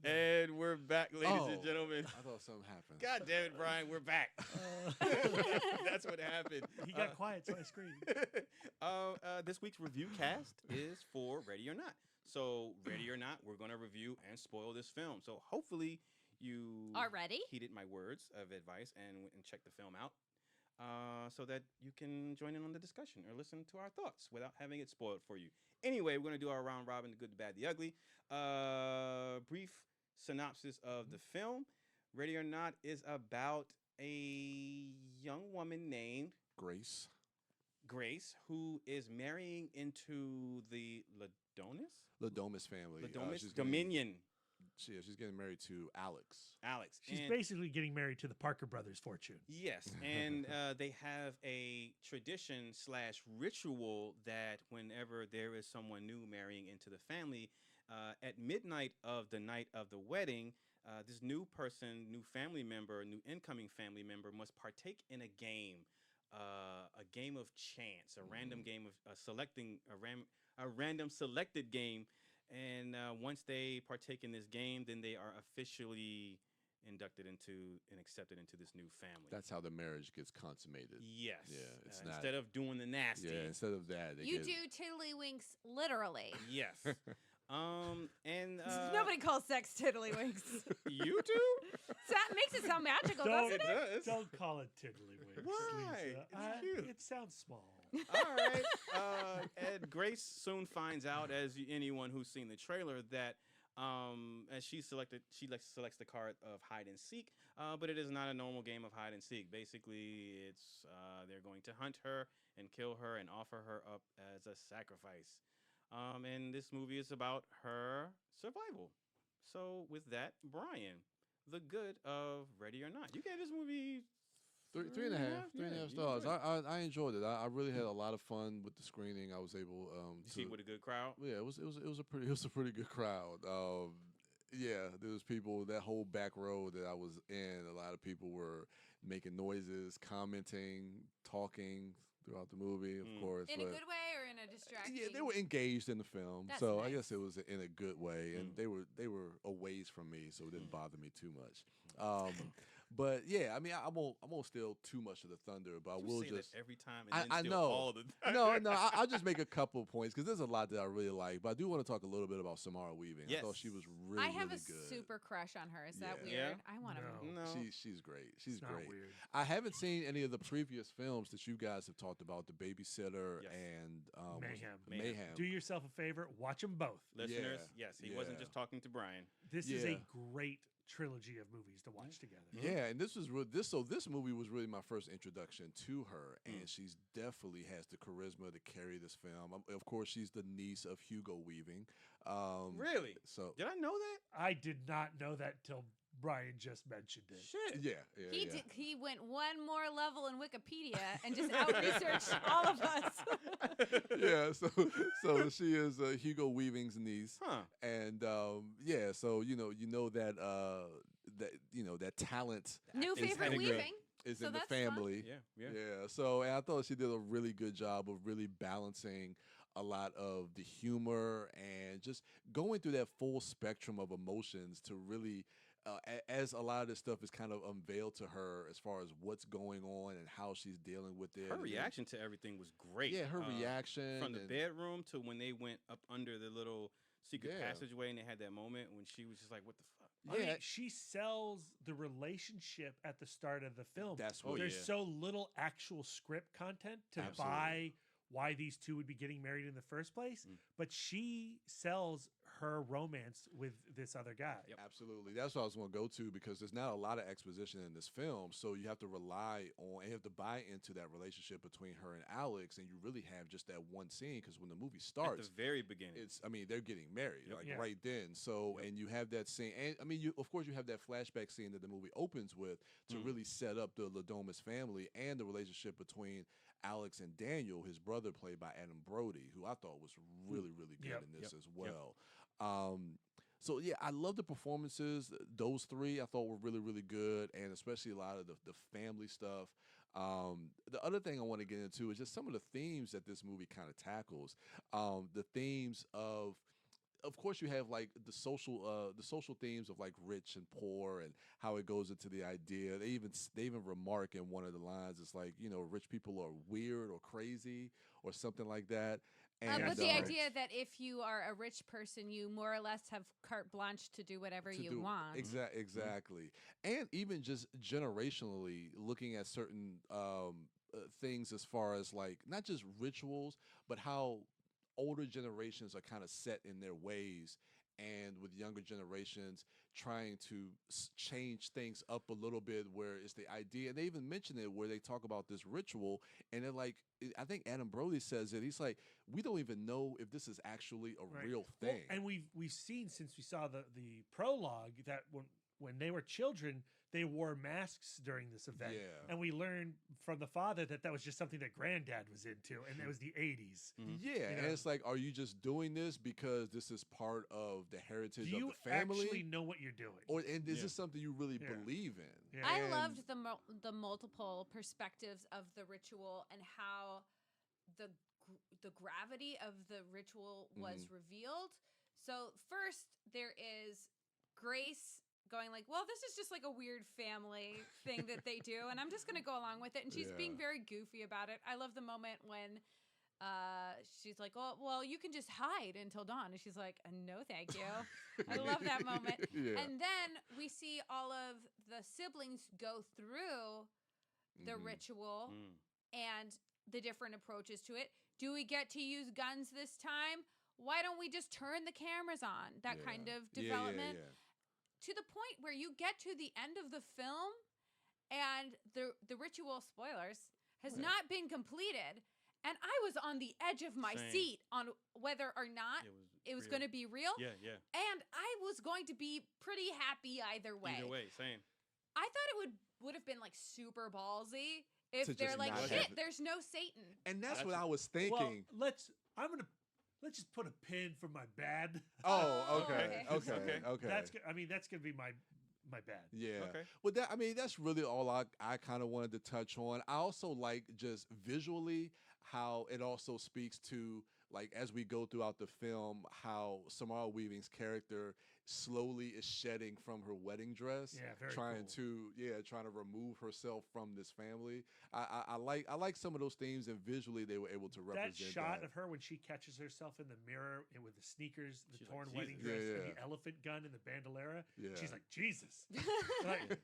And we're back, ladies and gentlemen. I thought something happened. God damn it, Brian, we're back. That's what happened. He got quiet, so I screamed. This week's review cast is for Ready or Not. So, Ready or Not, we're going to review and spoil this film. So, hopefully, you are ready. Heeded my words of advice and went and checked the film out. so that you can join in on the discussion or listen to our thoughts without having it spoiled for you. Anyway, we're going to do our round robin, the good, the bad, the ugly. Brief synopsis of the film. Ready or Not is about a young woman named Grace, who is marrying into the Ladonis family. Dominion. She's getting married to Alex. She's basically getting married to the Parker brothers' fortune. Yes, and they have a tradition / ritual that whenever there is someone new marrying into the family, at midnight of the night of the wedding, this new family member, new incoming family member, must partake in a game of chance, a random game of selecting a random selected game. And once they partake in this game, then they are officially inducted into and accepted into this new family. That's how the marriage gets consummated. Yes. Yeah. It's not, instead of doing the nasty. Yeah. Instead of that, You do tiddlywinks literally. Yes. And Nobody calls sex tiddlywinks. You do? That makes it sound magical, doesn't it? does. Don't call it tiddlywinks. Why? Lisa. It's cute. It sounds small. All right. And Grace soon finds out, as anyone who's seen the trailer, that as she selects the card of hide and seek, but it is not a normal game of hide and seek. Basically, it's they're going to hunt her and kill her and offer her up as a sacrifice. And this movie is about her survival. So with that, Brian, the good of Ready or Not. You gave this movie three and a half stars. I enjoyed it. I really had a lot of fun with the screening. I was able you see with a good crowd. Yeah, it was a pretty good crowd. Yeah, there was people, that whole back row that I was in, a lot of people were making noises, commenting, talking throughout the movie, of course. In a good way or in a distracting? Yeah, they were engaged in the film. That's so nice. I guess it was in a good way. And they were a ways from me, so it didn't bother me too much. But yeah, I mean, I won't steal too much of the thunder, but I will say just that every time. And then I steal know. all the No, I'll just make a couple of points because there's a lot that I really like. But I do want to talk a little bit about Samara Weaving. Yes. I thought she was really, I have really a good. super crush on her. Is that Yeah. weird? Yeah? I want to. No. No. She's great. She's It's not great. weird. I haven't seen any of the previous films that you guys have talked about, The Babysitter Yes. and Mayhem. Do yourself a favor, watch them both. Listeners, Yeah. yes, he wasn't just talking to Brian. This is a Yeah. great trilogy of movies to watch together. Yeah, and this movie was really my first introduction to her, and she's definitely has the charisma to carry this film. Of course, she's the niece of Hugo Weaving. Really? So Did I know that? I did not know that till Brian just mentioned it. Shit. yeah. He went one more level in Wikipedia and just out-researched all of us. Yeah, so she is Hugo Weaving's niece, Huh. and so you know that that talent New It's favorite had a good- weaving. is So in the that's fun. family. Yeah. So and I thought she did a really good job of really balancing a lot of the humor and just going through that full spectrum of emotions to really. As a lot of this stuff is kind of unveiled to her as far as what's going on and how she's dealing with it. Her and then- reaction to everything was great. Yeah, her reaction. From the and- bedroom to when they went up under the little secret Yeah. passageway and they had that moment when she was just like, what the fuck? I mean, Yeah. she sells the relationship at the start of the film. That's Oh, what There's yeah. so little actual script content to Absolutely. buy why these two would be getting married in the first place, but she sells her romance with this other guy. Yep. Absolutely. That's what I was going to go to because there's not a lot of exposition in this film. So you have to rely on and you have to buy into that relationship between her and Alex. And you really have just that one scene because when the movie At starts, the very beginning. they're getting married Yep. like Yeah. right then. So, and you have that scene. And I mean, of course, you have that flashback scene that the movie opens with to really set up the Ladomis family and the relationship between Alex and Daniel, his brother, played by Adam Brody, who I thought was really, really good Yep. in this Yep. as well. So yeah, I love the performances. Those three I thought were really, really good, and especially a lot of the family stuff. The other thing I want to get into is just some of the themes that this movie kind of tackles. The themes of course, you have like the social themes of like rich and poor and how it goes into the idea. They even remark in one of the lines, it's like, rich people are weird or crazy or something like that. But the idea that if you are a rich person, you more or less have carte blanche to do whatever you want. Exactly. And even just generationally, looking at certain things as far as like not just rituals, but how older generations are kind of set in their ways, and with younger generations trying to change things up a little bit, where it's the idea, and they even mention it where they talk about this ritual, and they're like, I think Adam Brody says it, he's like, we don't even know if this is actually a real thing. Well, and we've seen, since we saw the prologue, that when they were children, they wore masks during this event. Yeah. And we learned from the father that was just something that granddad was into, and it was the 80s. Yeah, and it's like, are you just doing this because this is part of the heritage of the family? Do you actually know what you're doing? Or and is this something you really believe in? Yeah. I loved the multiple perspectives of the ritual and how the gravity of the ritual was revealed. So first there is Grace going like, well, this is just like a weird family thing that they do, and I'm just going to go along with it. And she's being very goofy about it. I love the moment when she's like, oh, well, you can just hide until dawn. And she's like, no, thank you. I love that moment. And then we see all of the siblings go through the ritual and the different approaches to it. Do we get to use guns this time? Why don't we just turn the cameras on? That kind of development. To the point where you get to the end of the film and the ritual, spoilers, has not been completed. And I was on the edge of my seat on whether or not it was going to be real. Yeah. And I was going to be pretty happy either way. Either way, same. I thought it would have been like super ballsy if they're like, shit, there's no Satan. And that's what I was thinking. Well, let's just put a pin for my bad. Oh, okay. That's gonna be my bad. Yeah. Okay. Well, that's really all I kind of wanted to touch on. I also like just visually how it also speaks to, like, as we go throughout the film, how Samara Weaving's character slowly is shedding from her wedding dress, trying to remove herself from this family. I like some of those themes, and visually they were able to represent that shot of her when she catches herself in the mirror and with the sneakers, the torn wedding dress, and the elephant gun and the bandolera. She's like, Jesus. Like,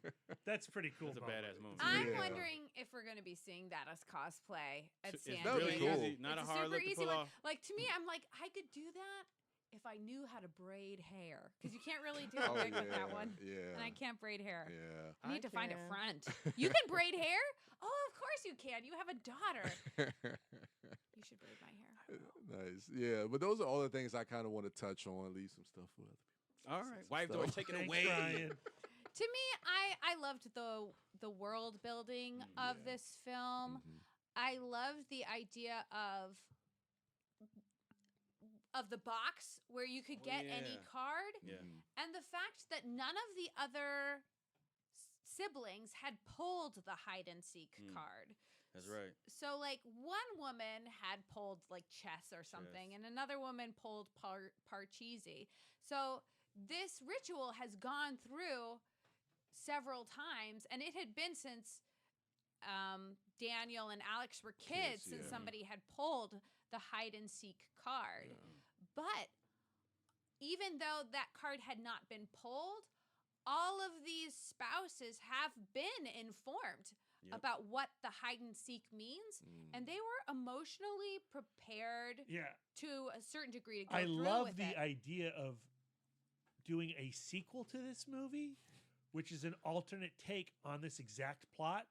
that's pretty cool. That's a badass moment. I'm wondering if we're going to be seeing that as cosplay at San Diego. Really cool. Easy. Not a hard look to pull off. Like, to me, I'm like, I could do that if I knew how to braid hair, because you can't really do it with that one. Yeah. And I can't braid hair. Yeah. I need to find a front. You can braid hair? Oh, of course you can. You have a daughter. You should braid my hair. Nice. Yeah, but those are all the things I kind of want to touch on. Leave some stuff for other people. All right. Wife door, take it away. To me, I loved the world building of this film. I loved the idea of the box where you could get any card. And the fact that none of the other siblings had pulled the hide and seek card. That's right. So like one woman had pulled like chess or something, and another woman pulled Parcheesi. So this ritual has gone through several times, and it had been since Daniel and Alex were kids since somebody had pulled the hide and seek card. But even though that card had not been pulled, all of these spouses have been informed about what the hide and seek means, and they were emotionally prepared to a certain degree to go through with it. I love the idea of doing a sequel to this movie, which is an alternate take on this exact plot,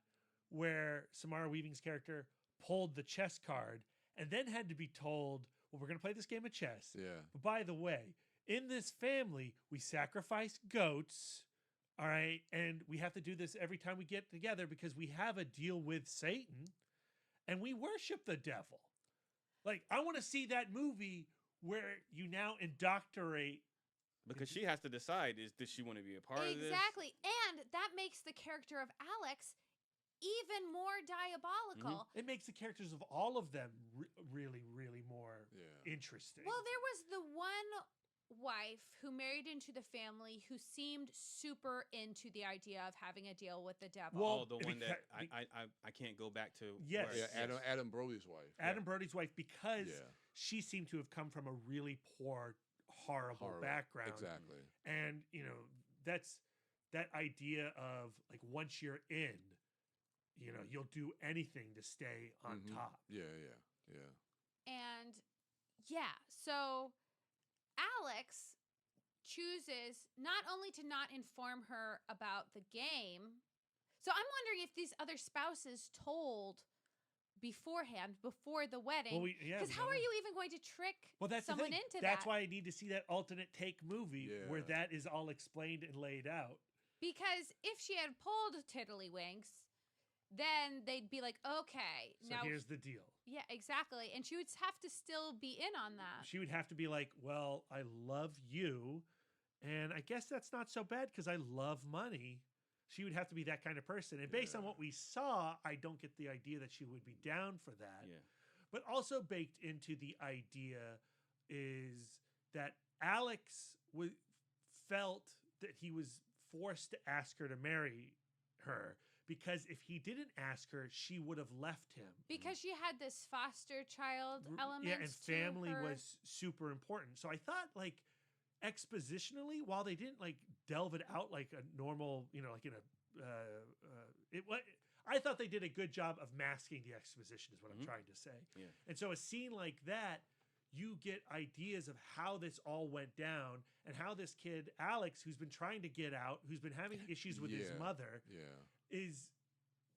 where Samara Weaving's character pulled the chess card and then had to be told, well, we're going to play this game of chess. But by the way, in this family, we sacrifice goats, all right? And we have to do this every time we get together because we have a deal with Satan and we worship the devil. Like, I want to see that movie where you now indoctrinate. Because she has to decide, does she want to be a part of this? Exactly. And that makes the character of Alex even more diabolical. It makes the characters of all of them really, really more interesting. Well, there was the one wife who married into the family who seemed super into the idea of having a deal with the devil. Well, the one that I can't go back to. Yes. Yeah, Adam Brody's wife. Adam Brody's wife, because she seemed to have come from a really poor, horrible background. Exactly. And, you know, that's that idea of like once you're in, you know, you'll do anything to stay on top. Yeah. And yeah, so Alex chooses not only to not inform her about the game. So I'm wondering if these other spouses told beforehand, before the wedding. Because how are you even going to trick someone into that? That's why I need to see that alternate take movie where that is all explained and laid out. Because if she had pulled Tiddlywinks, then they'd be like, okay, so now here's the deal. Yeah, exactly. And she would have to still be in on that. She would have to be like, well, I love you, and I guess that's not so bad because I love money. She would have to be that kind of person. And based on what we saw, I don't get the idea that she would be down for that. Yeah. But also baked into the idea is that Alex felt that he was forced to ask her to marry her, because if he didn't ask her, she would have left him. Because she had this foster child element. Yeah, and family to her. was super important. So I thought, like, expositionally, while they didn't like delve it out like a normal, you know, like in a, I thought they did a good job of masking the exposition, is what I'm trying to say. Yeah. And so a scene like that, you get ideas of how this all went down and how this kid, Alex, who's been trying to get out, who's been having issues with his mother,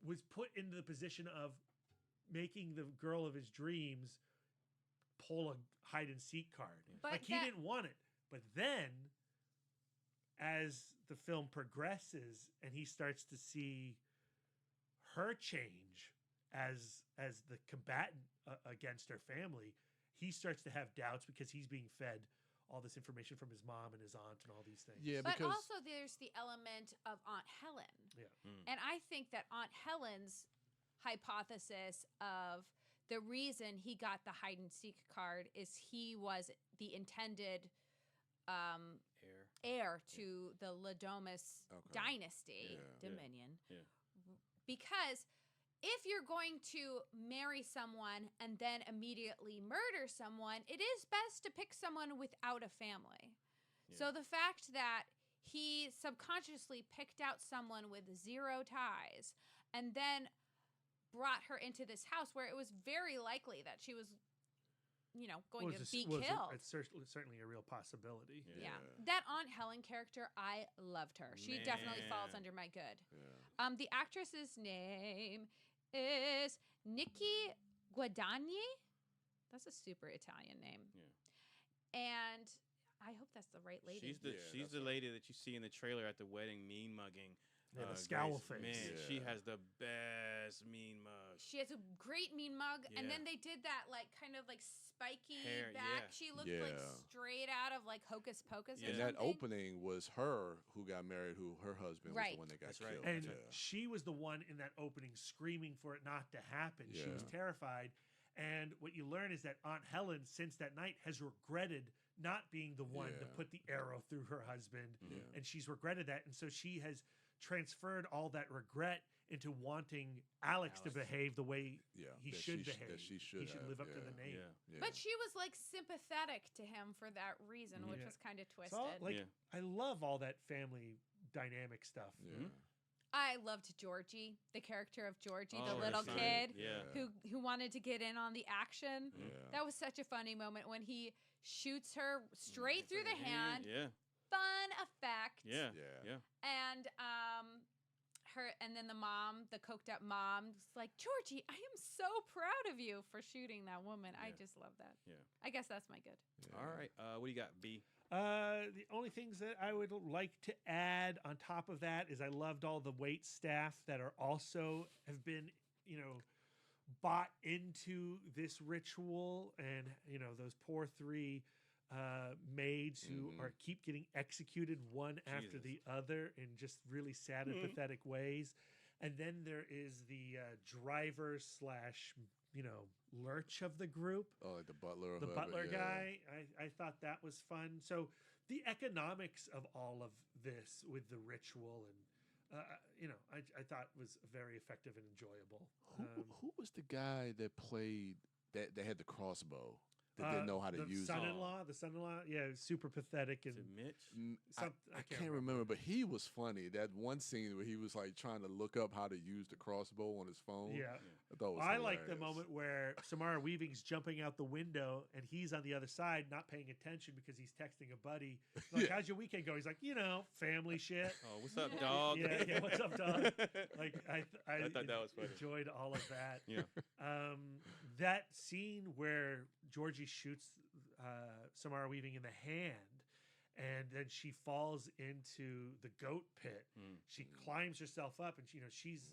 was put into the position of making the girl of his dreams pull a hide and seek card. But like he didn't want it. But then as the film progresses and he starts to see her change as the combatant against her family, he starts to have doubts because he's being fed all this information from his mom and his aunt and all these things. Yeah, but also there's the element of Aunt Helen. Yeah. And I think that Aunt Helen's hypothesis of the reason he got the hide and seek card is he was the intended heir to the Ladomus dynasty, Dominion. Yeah. Because if you're going to marry someone and then immediately murder someone, it is best to pick someone without a family. Yeah. So the fact that he subconsciously picked out someone with zero ties and then brought her into this house where it was very likely that she was, you know, going to be killed. It's certainly a real possibility. Yeah. That Aunt Helen character, I loved her. She definitely falls under my good. Yeah. The actress's name is Nikki Guadagni. That's a super Italian name. Yeah. And I hope that's the right lady. She's the lady that you see in the trailer at the wedding, mean mugging. Yeah, the scowl face. Man, she has the best mean mug. She has a great mean mug, and then they did that like kind of like spiky hair, back. She looked like straight out of like Hocus Pocus. And that opening was her who got married, who her husband was the one that got killed. And she was the one in that opening screaming for it not to happen. She was terrified. And what you learn is that Aunt Helen, since that night, has regretted not being the one to put the arrow through her husband. And she's regretted that. And so she has transferred all that regret into wanting Alex to behave the way he should behave. That she should live up to the name. But she was like sympathetic to him for that reason, which was kind of twisted. So, I love all that family dynamic stuff. I loved Georgie, the character of Georgie, the little kid who wanted to get in on the action. That was such a funny moment when he shoots her straight through the hand. Fun effect. And and then the mom, the coked up mom, was like, Georgie, I am so proud of you for shooting that woman. I just love that. I guess that's my good. All right. What do you got, B? The only things that I would like to add on top of that is I loved all the wait staff that are also have been, you know, bought into this ritual, and you know those poor three maids who are keep getting executed one after the other in just really sad and pathetic ways. And then there is the driver slash, lurch of the group. Oh, like the butler. The butler guy. I thought that was fun. So the economics of all of this with the ritual and, I thought was very effective and enjoyable. Who was the guy that played that had the crossbow? That didn't know how to use it. The son-in-law, yeah, super pathetic. And Is it Mitch? I can't remember, but he was funny. That one scene where he was like trying to look up how to use the crossbow on his phone. Yeah. I thought it was I like the hilarious. moment where Samara Weaving's jumping out the window and he's on the other side not paying attention because he's texting a buddy. Like, how's your weekend go? He's like, family shit. Oh, what's up, dog? Yeah, what's up, dog? Like, I thought that was funny. Enjoyed all of that. Yeah. That scene where Georgie shoots Samara Weaving in the hand, and then she falls into the goat pit. She climbs herself up, and she's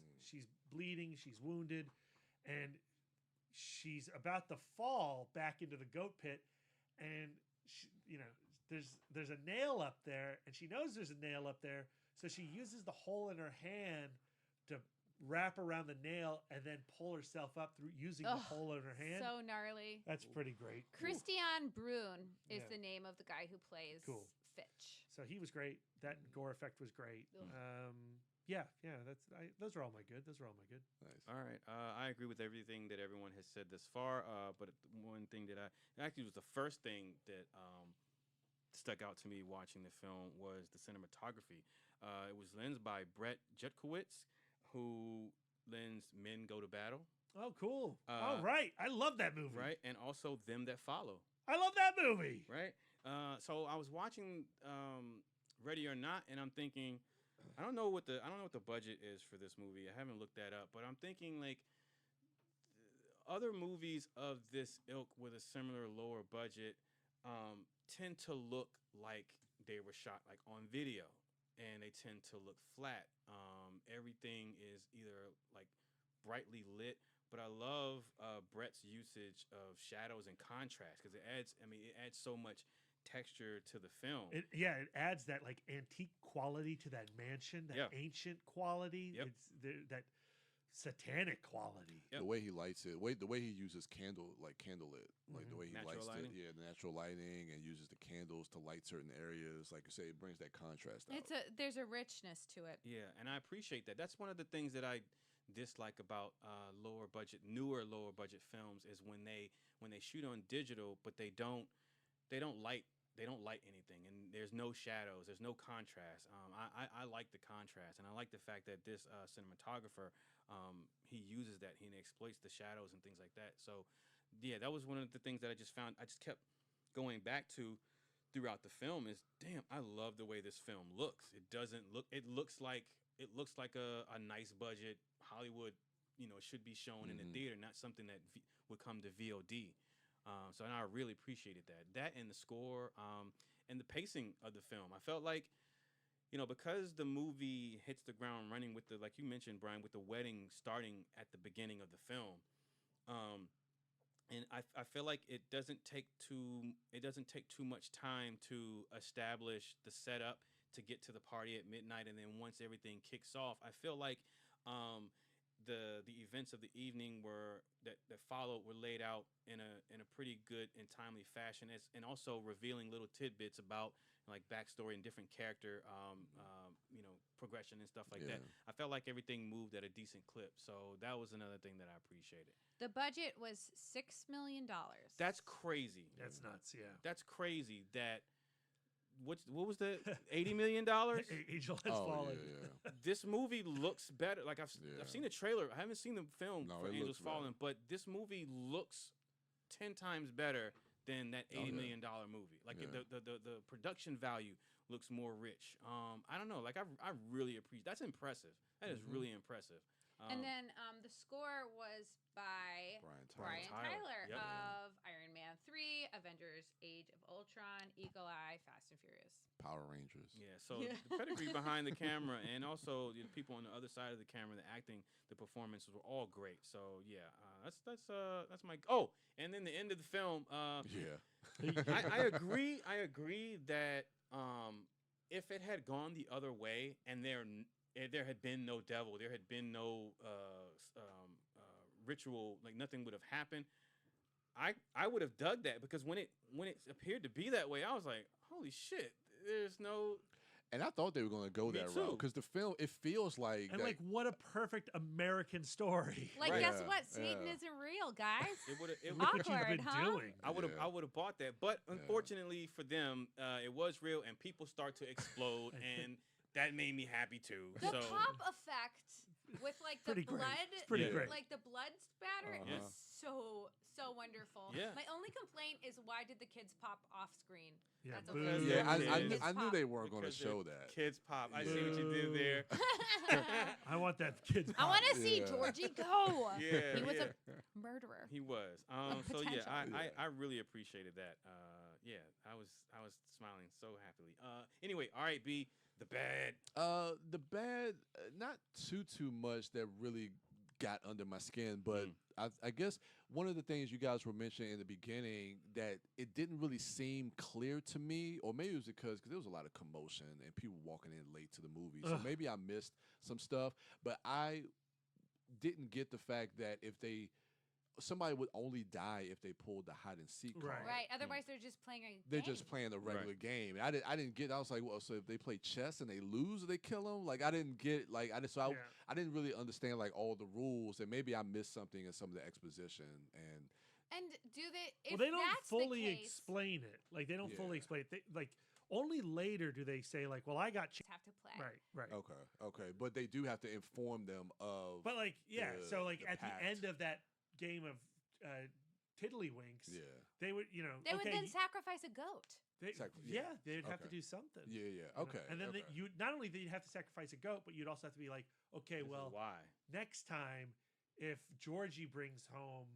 bleeding, she's wounded, and she's about to fall back into the goat pit, and there's a nail up there, and she knows there's a nail up there, so she uses the hole in her hand to wrap around the nail and then pull herself up through using the hole in her hand. So gnarly. That's pretty great. Christian Brun is Yeah. the name of the guy who plays Fitch. So he was great. That gore effect was great. Those are all my good. Nice. All right. I agree with everything that everyone has said thus far. But one thing that actually was the first thing that stuck out to me watching the film was the cinematography. It was lensed by Brett Jutkowitz, who lensed Men Go to Battle. Oh, cool. All right. I love that movie. Right. And also Them That Follow. I love that movie. Right. So I was watching Ready or Not, and I'm thinking, I don't know what the budget is for this movie. I haven't looked that up, but I'm thinking like other movies of this ilk with a similar lower budget tend to look like they were shot like on video, and they tend to look flat. Everything is either like brightly lit, but I love Brett's usage of shadows and contrast because it adds so much texture to the film. It adds that like antique quality to that mansion, that ancient quality. Yep. It's that satanic quality. Yep. The way he lights it, the way he uses candlelit, like the way he Natural lights lighting. it, the natural lighting, and uses the candles to light certain areas. Like you say, it brings that contrast out. There's a richness to it. Yeah, and I appreciate that. That's one of the things that I dislike about newer lower budget films is when they shoot on digital, but they don't light anything, and there's no shadows, there's no contrast. I like the contrast, and I like the fact that this cinematographer he uses that, he exploits the shadows and things like that. So yeah, that was one of the things that I just kept going back to throughout the film is, damn, I love the way this film looks. It looks like a nice budget Hollywood, should be shown in the theater, not something that would come to VOD. So I really appreciated that and the score, and the pacing of the film. I felt like, because the movie hits the ground running with like you mentioned, Brian, with the wedding starting at the beginning of the film. And I feel like it doesn't take too much time to establish the setup to get to the party at midnight, and then once everything kicks off, I feel like the events of the evening that followed were laid out in a pretty good and timely fashion, and also revealing little tidbits about like backstory and different character progression and stuff like that. I felt like everything moved at a decent clip, so that was another thing that I appreciated. The budget was $6 million. That's crazy. That's nuts. Yeah. That's crazy. What was the $80 million? Angel Has Fallen. Yeah. This movie looks better. Like I've seen the trailer. I haven't seen the film for it Angels looks Fallen, but this movie looks 10 times better than that $80 million movie. Like the production value looks more rich. I don't know. Like I really appreciate. That's impressive. That is really impressive. And then the score was by Brian Tyler Yep. of Iron Man 3, Avengers Age of Ultron, Eagle Eye, Fast and Furious. Power Rangers. Yeah, so the pedigree behind the camera, and also the people on the other side of the camera, the acting, the performances were all great. So yeah, that's my. Oh, and then the end of the film. I agree that if it had gone the other way, and there had been no devil, there had been no ritual, like nothing would have happened, I would have dug that, because when it appeared to be that way, I was like, holy shit, there's no. And I thought they were going to go Me that too. route, because the film, it feels like And that, like, what a perfect American story. Like, Right. guess Yeah, what? Satan yeah. isn't real, guys. It would have. Look what you've Awkward, been huh? doing. I would have. Yeah. I would have bought that, but unfortunately for them, it was real, and people start to explode, and that made me happy too. The so pop effect with like the Pretty great. blood, It's pretty Yeah. great. like the blood spatter Uh-huh. is so wonderful. Yeah. My only complaint is, why did the kids pop off screen? Yeah, That's boo. okay. yeah, Kids I knew pop. they weren't going to because show they're that. Kids pop. I see what you did there. I want that kid's I want to Yeah. see Georgie go. Yeah, He was yeah. a murderer. He was. So yeah, potential. I really appreciated that. Yeah, I was smiling so happily. Anyway, all right, B, the bad. The bad, not too much that really got under my skin, but I guess one of the things you guys were mentioning in the beginning, that it didn't really seem clear to me, or maybe it was because there was a lot of commotion and people walking in late to the movie, so maybe I missed some stuff, but I didn't get the fact that somebody would only die if they pulled the hide and seek card. Right. Otherwise, they're just playing a They're game. just playing a regular game. I didn't get. I was like, well, so if they play chess and they lose, they kill them. Like I didn't get. Like I didn't really understand like all the rules, and maybe I missed something in some of the exposition. And do they? If Well, they don't that's fully the case, explain it. Like, they don't fully Yeah. explain it. Like, only later do they say, like, well, I got... have to play. Right. Okay, but they do have to inform them of. But, like, yeah, so, like, the at pact. the end of that game of Tiddlywinks, Yeah. they would, They would then sacrifice a goat. Yeah, they'd have to Okay. do something. Yeah. you know? Okay. And then okay. you not only did you have to sacrifice a goat, but you'd also have to be like, okay, This is well, why? next time, if Georgie brings home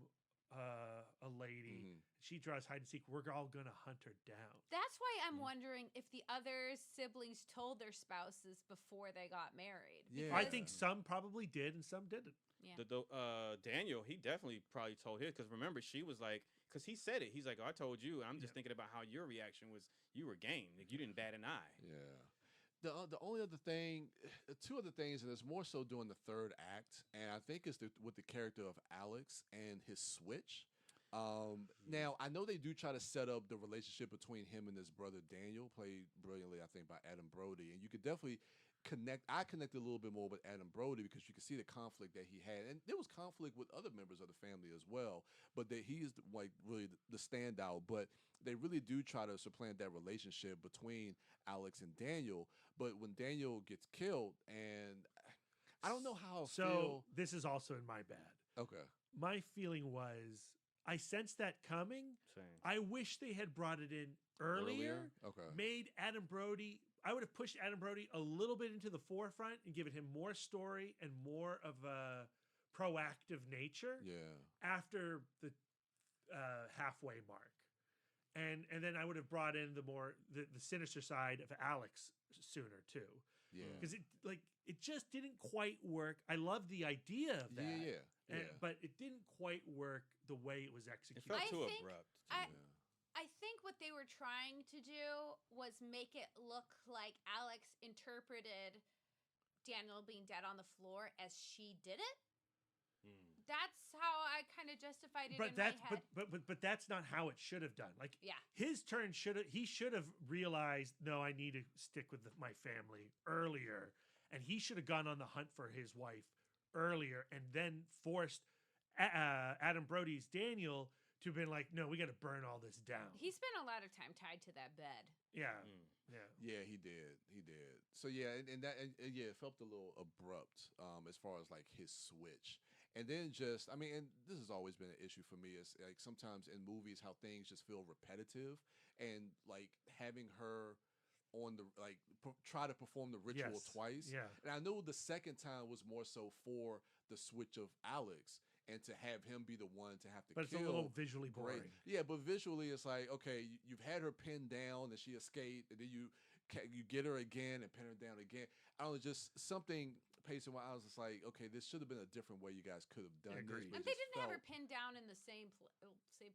a lady, Mhm. she draws hide and seek, we're all gonna hunt her down. That's why I'm wondering if the other siblings told their spouses before they got married. Yeah. I think some probably did and some didn't. Yeah. Daniel, he definitely probably told his, because remember, she was like, because he said it. He's like, oh, I told you. I'm just thinking about how your reaction was. You were game. Like, you didn't bat an eye. Yeah. The only other thing, two other things, and it's more so during the third act, and I think it's with the character of Alex and his switch. Now, I know they do try to set up the relationship between him and his brother Daniel, played brilliantly, I think, by Adam Brody, and you could definitely connect. I connected a little bit more with Adam Brody because you could see the conflict that he had, and there was conflict with other members of the family as well, but that he is like really the standout. But they really do try to supplant that relationship between Alex and Daniel. But when Daniel gets killed, and I don't know how I So feel. this is also in my bad. Okay. My feeling was I sensed that coming. Same. I wish they had brought it in earlier. Okay. Made Adam Brody. I would have pushed Adam Brody a little bit into the forefront and given him more story and more of a proactive nature Yeah. after the halfway mark. And then I would have brought in the sinister side of Alex sooner too. Yeah. Because it just didn't quite work. I love the idea of that. Yeah. But it didn't quite work the way it was It executed. felt I too think abrupt. I think what they were trying to do was make it look like Alex interpreted Daniel being dead on the floor as she did it. That's how I kind of justified it in my head. But that's not how it should have done. Like, Yeah. his turn he should have realized, no, I need to stick with my family earlier, and he should have gone on the hunt for his wife earlier, and then forced Adam Brody's Daniel to have been like, no, we got to burn all this down. He spent a lot of time tied to that bed. Yeah. Mm. Yeah. Yeah, he did. So yeah, and yeah, it felt a little abrupt as far as like his switch. And then just, I mean, and this has always been an issue for me, is like sometimes in movies how things just feel repetitive, and like having her on the try to perform the ritual Yes. twice. Yeah. And I know the second time was more so for the switch of Alex, and to have him be the one to have to But it's kill. a little visually Great. boring. Yeah, but visually it's like, okay, you've had her pinned down and she escaped, and then you get her again and pin her down again. I don't know, just something pacing where I was just like, okay, this should have been a different way you guys could have done this. agreed. but And it they just didn't have her felt- pinned down in the same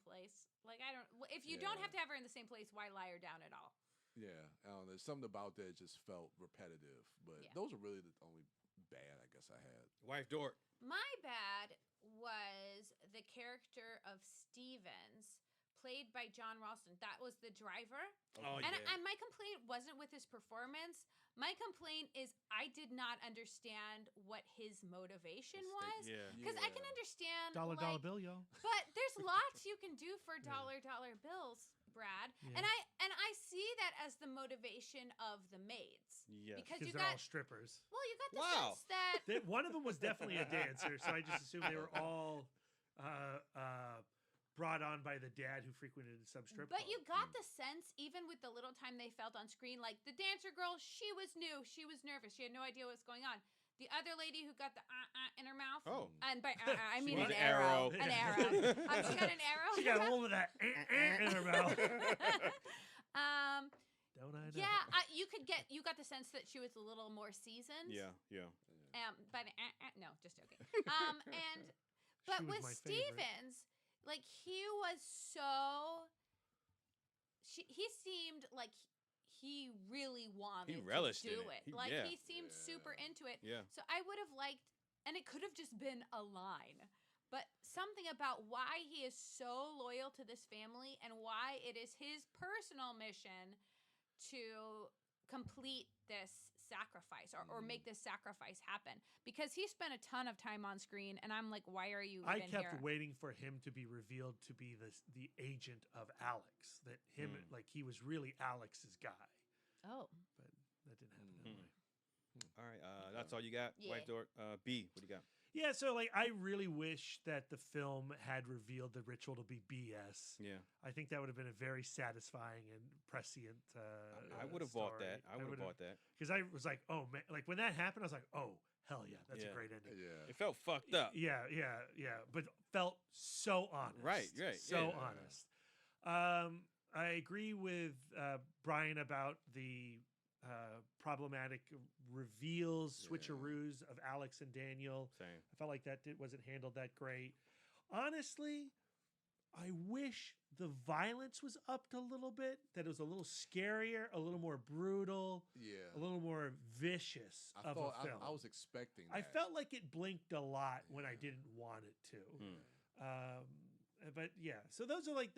place. Like, I don't. If you don't Yeah. have to have her in the same place, why lie her down at all? Yeah, I don't know. There's something about that just felt repetitive. But Yeah. those are really the only bad I guess I had. Wife Dork. My bad was the character of Stevens, played by John Ralston. That was the driver. Oh, And yeah. my complaint wasn't with his performance. My complaint is I did not understand what his motivation was. Yeah. Because I can understand Dollar bill, yo. but there's lots you can do for dollar bills, Brad. Yeah. And I see that as the motivation of the maids. Yes. Because Because you they're got all strippers. well, you got the Wow. sense that One of them was definitely a dancer, so I just assumed they were all brought on by the dad who frequented some strip but club. you got the sense, even with the little time they felt on screen, like the dancer girl, she was new, she was nervous, she had no idea what was going on. The other lady who got the in her mouth. Oh. And by I mean was an an arrow. arrow. An arrow. She got an arrow. She got a hold of that in her mouth. Don't I know? Yeah, you got the sense that she was a little more seasoned. Yeah. Yeah. But no, just joking. She But was with my favorite. Stevens, like he was so. He seemed like he really wanted He relished to do in it. it. Like Yeah. he seemed super into it. Yeah. So I would have liked, and it could have just been a line, but something about why he is so loyal to this family and why it is his personal mission to complete this sacrifice or make this sacrifice happen, because he spent a ton of time on screen, and I'm like, why are you I even kept here? waiting for him to be revealed to be the agent of Alex. That him like he was really Alex's guy, Oh, but that didn't happen that way. All right. That's all you got, Yeah. Wife Dork. B. What do you got? Yeah, so like I really wish that the film had revealed the ritual to be BS. Yeah. I think that would have been a very satifying and prescient. I would have bought that. I would have bought that. Because I was like, oh man, like when that happened, I was like, oh hell yeah, that's Yeah. a great ending. Yeah. It felt fucked up. Yeah, but felt so honest. Right. So yeah. honest. I agree with Brian about the problematic reveals, switcheroos of Alex and Daniel. Same. I felt like that wasn't handled that great. Honestly, I wish the violence was upped a little bit, that it was a little scarier, a little more brutal, Yeah. a little more vicious I of thought a film. I was expecting that. I felt like it blinked a lot when I didn't want it to. But yeah, so those are like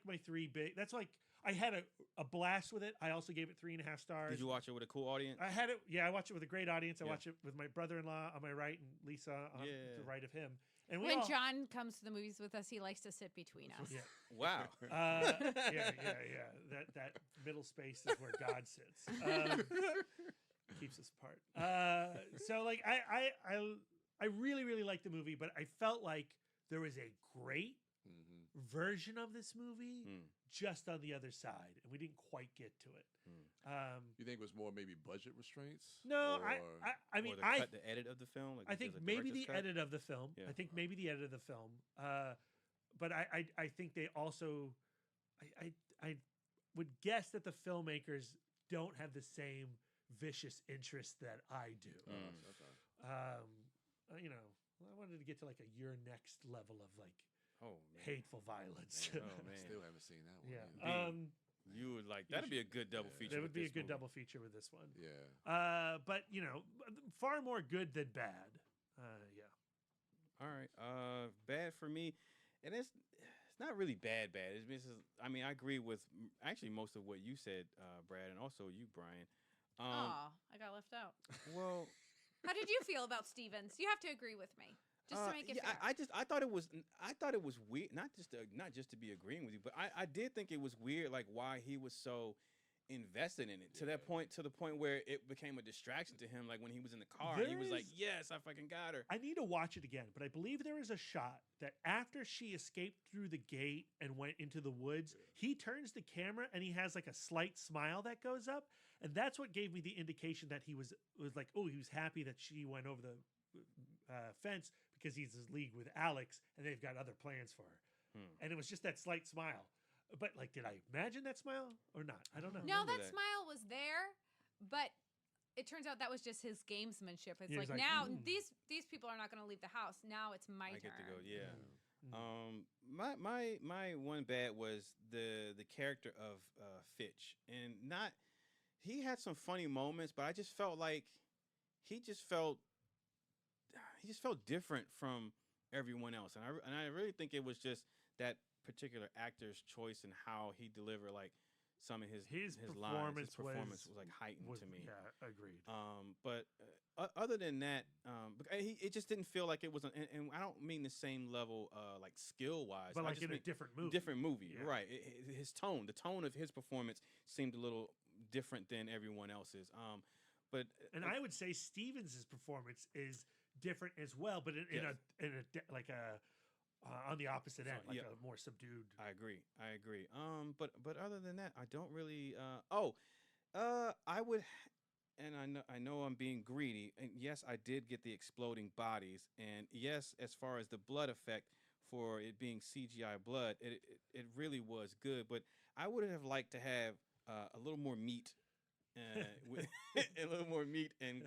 my three big. That's like I had a blast with it. I also gave it 3.5 stars. Did you watch it with a cool audience? I had it. Yeah, I watched it with a great audience. I Yeah. watched it with my brother-in-law on my right and Lisa on the right of him. And we when all, John comes to the movies with us, he likes to sit between us. yeah, Wow. yeah. That middle space is where God sits. Keeps us apart. So like I really really liked the movie, but I felt like there was a great version of this movie just on the other side, and we didn't quite get to it. You think it was more maybe budget restraints? No, or- I mean, or the edit of the film. Like I think there's a maybe director's the cut? edit of the film. Yeah. I think maybe the edit of the film. But I think they also, I would guess that the filmmakers don't have the same vicious interest that I do. You know, I wanted to get to like your next level of like hateful violence. Oh man, Still haven't seen that one. Yeah. either. you would like that'd be a good double feature. That would with be a this good movie. double feature with this one. Yeah. But you know, far more good than bad. Yeah. All right. Bad for me, and it's not really bad. I mean, I agree with actually most of what you said, Brad, and also you, Brian. Aw, I got left out. Well, How did you feel about Stevens? You have to agree with me, just to make it fair. I thought it was weird. Not just to be agreeing with you, but I did think it was weird, like why he was so invested in it to the point where it became a distraction to him. Like when he was in the car, he was like, "Yes, I fucking got her." I need to watch it again, but I believe there is a shot that after she escaped through the gate and went into the woods, he turns the camera and he has like a slight smile that goes up, and that's what gave me the indication that he was like, oh, he was happy that she went over the fence because he's in league with Alex and they've got other plans for her. And it was just that slight smile. But like, did I imagine that smile or not? I don't know. No, that smile was there, but it turns out that was just his gamesmanship. It's Yeah, like he's like, now these people are not going to leave the house. Now it's my I turn. get to go. Yeah. My one bad was the character of Fitch, and not he had some funny moments, but I just felt like he just felt different from everyone else, and I really think it was just that particular actor's choice and how he delivered like some of his lines. His performance was like heightened to me. Yeah, agreed. But other than that, it just didn't feel like it was, and I don't mean the same level, like skill wise, but like in a different movie. Different movie, Yeah. right? The tone of his performance seemed a little different than everyone else's. But I would say Stevens' performance is different as well, but on the opposite end, like a more subdued. I agree. But other than that, I don't really. I would, and I know I'm being greedy. And yes, I did get the exploding bodies, and yes, as far as the blood effect for it being CGI blood, it really was good. But I would have liked to have a little more meat. A little more meat and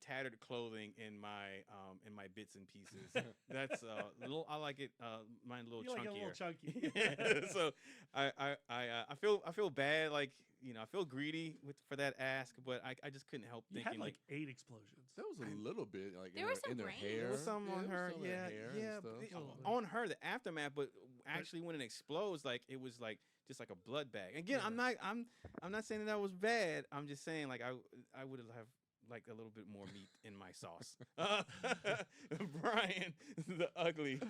tattered clothing in my bits and pieces. That's little. I like it. Mine a little chunkier. Like a little chunky. So I feel bad. Like I feel greedy for that ask, but I just couldn't help thinking had like 8 explosions. There was a little bit like There was some in their rain. hair. There was some on her. Yeah, On her the aftermath, but actually when it explodes, like it was like just like a blood bag. Again, I'm not saying that was bad. I'm just saying like I would have like a little bit more meat in my sauce. Brian, the ugly.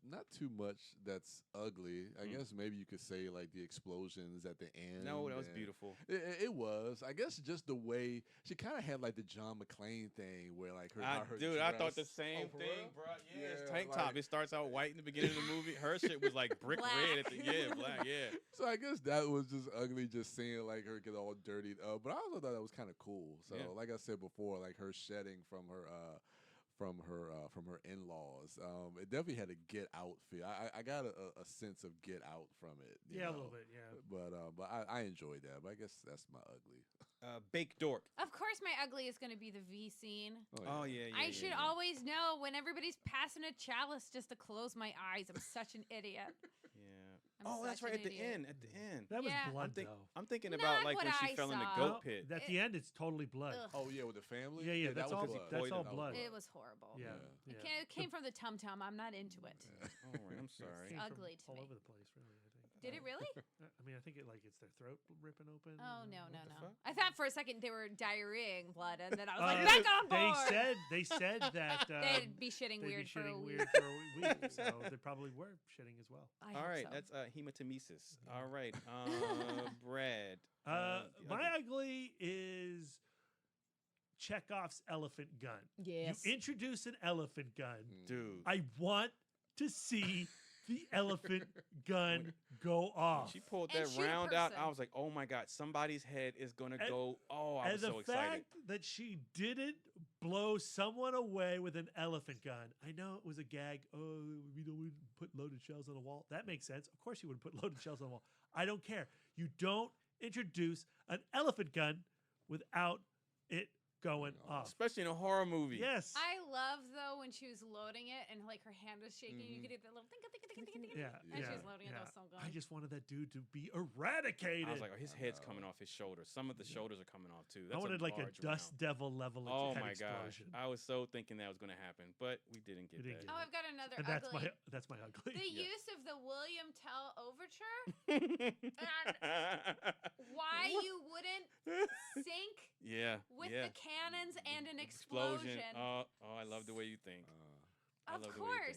Not too much that's ugly. I guess maybe you could say like the explosions at the end. No, that was beautiful. It was. I guess just the way she kind of had like the John McClane thing where like her dude, dress. I thought the same for thing, real? bro. Yeah, it's Yeah, tank top. like- It starts out white in the beginning of the movie. Her shit was like brick red at the black. Yeah. So I guess that was just ugly, just seeing like her get all dirtied up. But I also thought that was kind of cool. So Yeah. like I said before, like her shedding from her in-laws. It definitely had a Get Out feel. I got a sense of Get Out from it. you Yeah, a know? little bit. Yeah. But I enjoyed that. But I guess that's my ugly. Baked Dork. Of course, my ugly is going to be the V scene. Oh yeah. I should always know when everybody's passing a chalice just to close my eyes. I'm such an idiot. Yeah. I'm That's such right. an At the idiot. end. At the end. That was Yeah. blood, though. I'm thinking Not about like what when she I fell in the saw. goat pit. At the end, it's totally blood. Ugh. Oh yeah, with the family. Yeah, that that's was all. blood. That's all That was blood. It was horrible. Yeah. It came from the tum tum. I'm not into it. All right. I'm sorry. Came from ugly to all me. over the place, really. I think. Did it really? I mean, I think it's their throat ripping open. Oh no. fuck? I thought for a second they were diarrheaing blood, and then I was Uh, like, back on board. They said that They'd be shitting they'd weird be for a shitting week. weird for a week, so they probably were shitting as well. I All hope right. so. That's hematemesis. All right. Brad. My ugly is Chekhov's elephant gun. Yes. You introduce an elephant gun. Dude. I want to see the elephant gun go off. She pulled And that shoot a round out. person. I was like, oh my God, somebody's head is going to And- go. Oh, I was and so the excited. fact that she didn't blow someone away with an elephant gun. I know it was a gag. Oh, we don't put loaded shells on the wall. That makes sense. Of course you wouldn't put loaded shells on the wall. I don't care. You don't introduce an elephant gun without it going off. Especially in a horror movie. Yes. I love though when she was loading it and like her hand was shaking. You could hear that little Yeah, and yeah, she was loading it. That was so good. I just wanted that dude to be eradicated. I was like, oh, his head's coming off his shoulders. Some of the shoulders are coming off too. That's I wanted like a large dust round. devil level Oh head my gosh. explosion. I was so thinking that was going to happen, but we didn't get We didn't that. Oh, I've got another And ugly. that's my ugly. The Yeah. use of the William Tell overture and why you wouldn't sync Yeah. with yeah. the cannons and an explosion. Oh, I love the way you think. I Of love the way you course.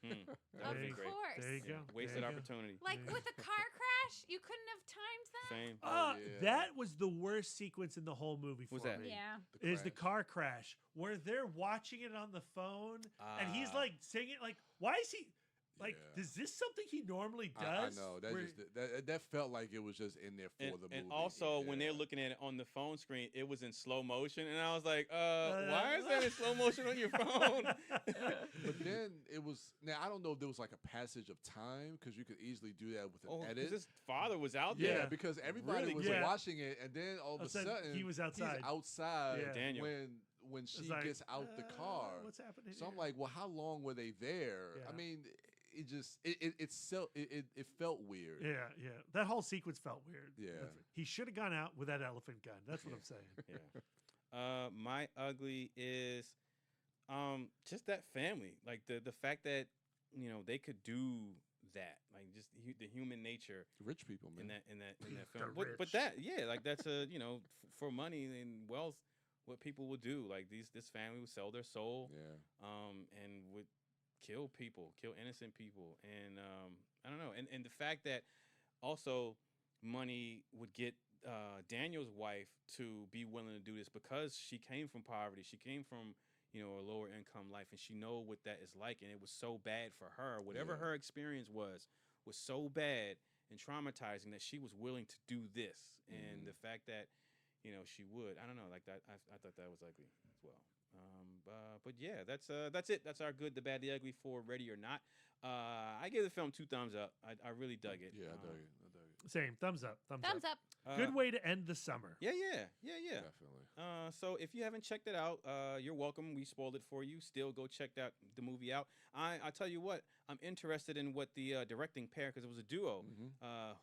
think. That Of would be great. course. There you Yeah. go. Wasted There you go. opportunity. Like with a car crash, you couldn't have timed that. Same. That was the worst sequence in the whole movie for What's that? me. Yeah. Is the car crash where they're watching it on the phone and he's like singing like, why is he like? Yeah. Is this something he normally I does? know that Where- that felt like it was just in there for the movie. And also, when they're looking at it on the phone screen, it was in slow motion, and I was like, "Why is that in slow motion on your phone?" But then it was. Now I don't know if there was like a passage of time because you could easily do that with an edit. His father was out Yeah, there. because everybody was Yeah. watching it, and then all of a sudden he was outside. He's outside Yeah. Daniel. when she It's like, gets out the car. What's happening? So I'm here? like, well, how long were they there? Yeah. I mean, it felt weird. Yeah. That whole sequence felt weird. Yeah. He should have gone out with that elephant gun. That's what I'm saying. Yeah. My ugly is just that family. Like the fact that they could do that, like just the human nature. Rich people, man. In that film. But that's for money and wealth, what people will do. Like this family would sell their soul. Yeah. And would kill innocent people, and I don't know, and the fact that also money would get Daniel's wife to be willing to do this because she came from poverty, she came from a lower income life, and she know what that is like, and it was so bad for her. Whatever her experience was so bad and traumatizing that she was willing to do this, and the fact that she would, I don't know, like that, I thought that was ugly as well. But yeah, that's it. That's our good, the bad, the ugly for Ready or Not. I gave the film 2 thumbs up. I really dug it. Yeah, I dug it. Same. Thumbs up. Thumbs up. Good way to end the summer. Yeah. Definitely. So if you haven't checked it out, you're welcome. We spoiled it for you. Still go check the movie out. I tell you what, I'm interested in what the directing pair, because it was a duo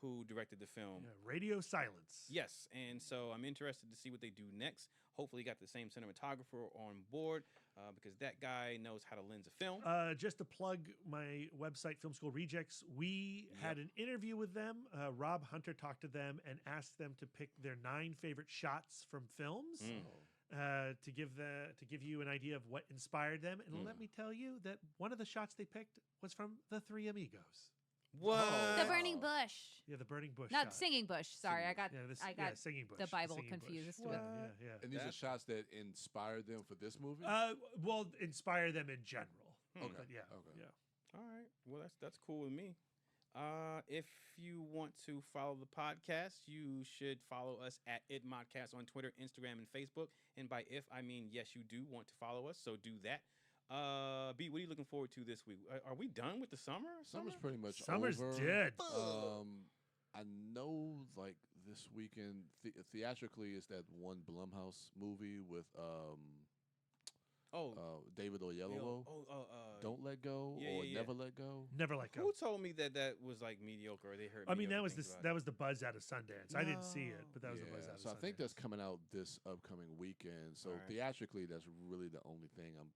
who directed the film. Yeah, Radio Silence. Yes, and so I'm interested to see what they do next. Hopefully got the same cinematographer on board, because that guy knows how to lens a film. Just to plug my website, Film School Rejects, we had an interview with them. Rob Hunter talked to them and asked them to pick their 9 favorite shots from films to give you an idea of what inspired them. And let me tell you that one of the shots they picked was from The Three Amigos. What? The burning bush. Yeah, the burning bush. Not shot. singing bush. Sorry, I got singing bush. the Bible Singing confused bush. with. Yeah. And these are shots that inspired them for this movie? Well, inspire them in general. Okay. But yeah. Okay. Yeah. All right. Well, that's cool with me. If you want to follow the podcast, you should follow us at ItModcast on Twitter, Instagram, and Facebook. And by if, I mean yes, you do want to follow us, so do that. B, what are you looking forward to this week? Are we done with the summer? Summer's pretty much Summer's over. dead. I know, like this weekend, theatrically, is that one Blumhouse movie with David Oyelowo. Don't Let Go or Never Let Go. Never Let Go. Who told me that was like mediocre? Or they heard. I mean, that mediocre was things about that was the buzz out of Sundance. I didn't see it, but that was the buzz out of Sundance. So I think that's coming out this upcoming weekend. So theatrically, that's really the only thing I'm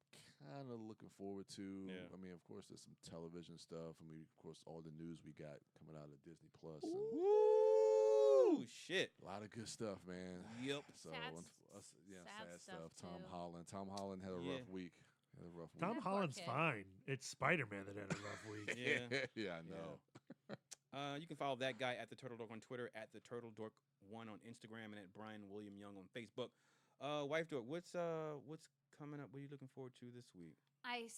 kind of looking forward to. Yeah. I mean, of course, there's some television stuff. I mean, of course, all the news we got coming out of Disney Plus. Ooh, shit! A lot of good stuff, man. Yep. So sad stuff. Tom Tom Holland had a rough week. Tom Poor Holland's kid. fine. It's Spider-Man that had a rough week. Yeah. I know. You can follow that guy at the Turtle Dork on Twitter, at the Turtle Dork 1 on Instagram, and at Brian William Young on Facebook. Wife Dork, what's coming up? What are you looking forward to this week? I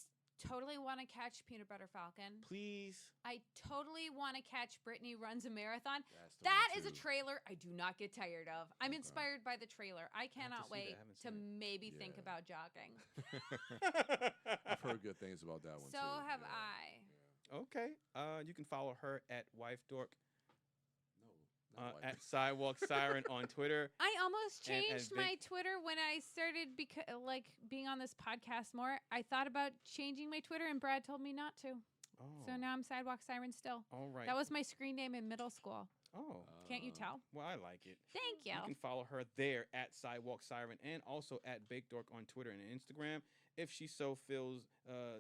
totally want to catch Peanut Butter Falcon. Please. I totally want to catch Brittany Runs a Marathon. That's the That one, is a too. trailer I do not get tired of. I'm inspired by the trailer. I cannot see that. wait I haven't to seen it. maybe think Yeah. about jogging. I've heard good things about that one So too. have Yeah. I. Okay. You can follow her at Wife Dork, No, not at Sidewalk Siren on Twitter. I almost And changed my Twitter when I started being on this podcast more. I thought about changing my Twitter, and Brad told me not to. Oh. So now I'm Sidewalk Siren still. All right. That was my screen name in middle school. Oh. Can't you tell? Well, I like it. Thank you. You can follow her there at Sidewalk Siren and also at Baked Dork on Twitter and Instagram. If she so feels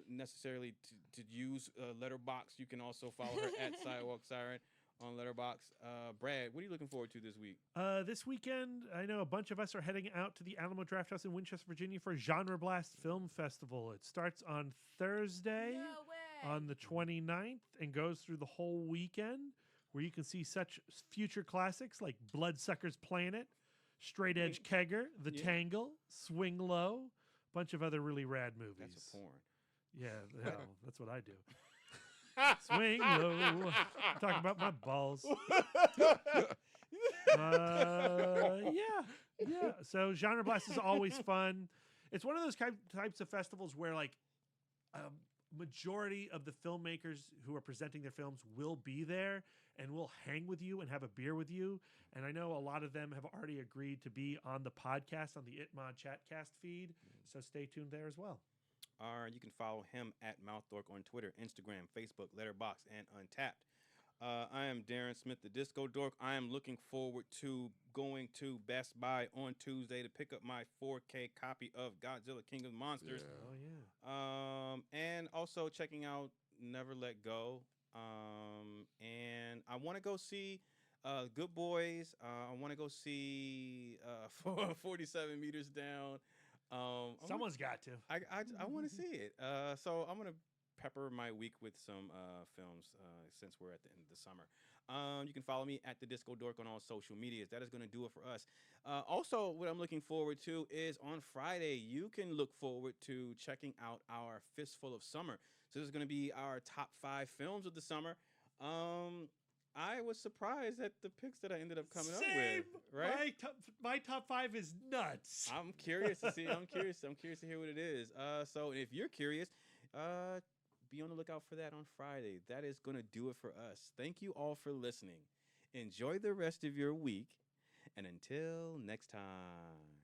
necessarily to use Letterboxd, you can also follow her at Sidewalk Siren on Letterboxd. Brad, what are you looking forward to this week? This weekend, I know a bunch of us are heading out to the Alamo Drafthouse in Winchester, Virginia for Genre Blast Film Festival. It starts on Thursday No way. on the 29th and goes through the whole weekend, where you can see such future classics like Bloodsucker's Planet, Straight Edge Kegger, The Tangle, Swing Low, a bunch of other really rad movies. That's a porn. Yeah, well, that's what I do. Swing low. Talk about my balls. Yeah. So Genre Blast is always fun. It's one of those types of festivals where, like, majority of the filmmakers who are presenting their films will be there and will hang with you and have a beer with you. And I know a lot of them have already agreed to be on the podcast on the ItMod Chatcast feed. So stay tuned there as well. You can follow him at MouthDork on Twitter, Instagram, Facebook, Letterboxd, and Untapped. I am Darren Smith, the Disco Dork. I am looking forward to going to Best Buy on Tuesday to pick up my 4K copy of Godzilla King of the Monsters. Oh, yeah. And also checking out Never Let Go. And I want to go see Good Boys. I want to go see 47 Meters Down. Someone's got to. I want to see it. So I'm gonna pepper my week with some films since we're at the end of the summer. You can follow me at the Disco Dork on all social medias. That is going to do it for us. Also, what I'm looking forward to is on Friday, you can look forward to checking out our Fistful of Summer. So this is going to be our top 5 films of the summer. I was surprised at the picks that I ended up coming up with. Right? My top 5 is nuts. I'm curious to see. I'm curious to hear what it is. So if you're curious, be on the lookout for that on Friday. That is going to do it for us. Thank you all for listening. Enjoy the rest of your week. And until next time.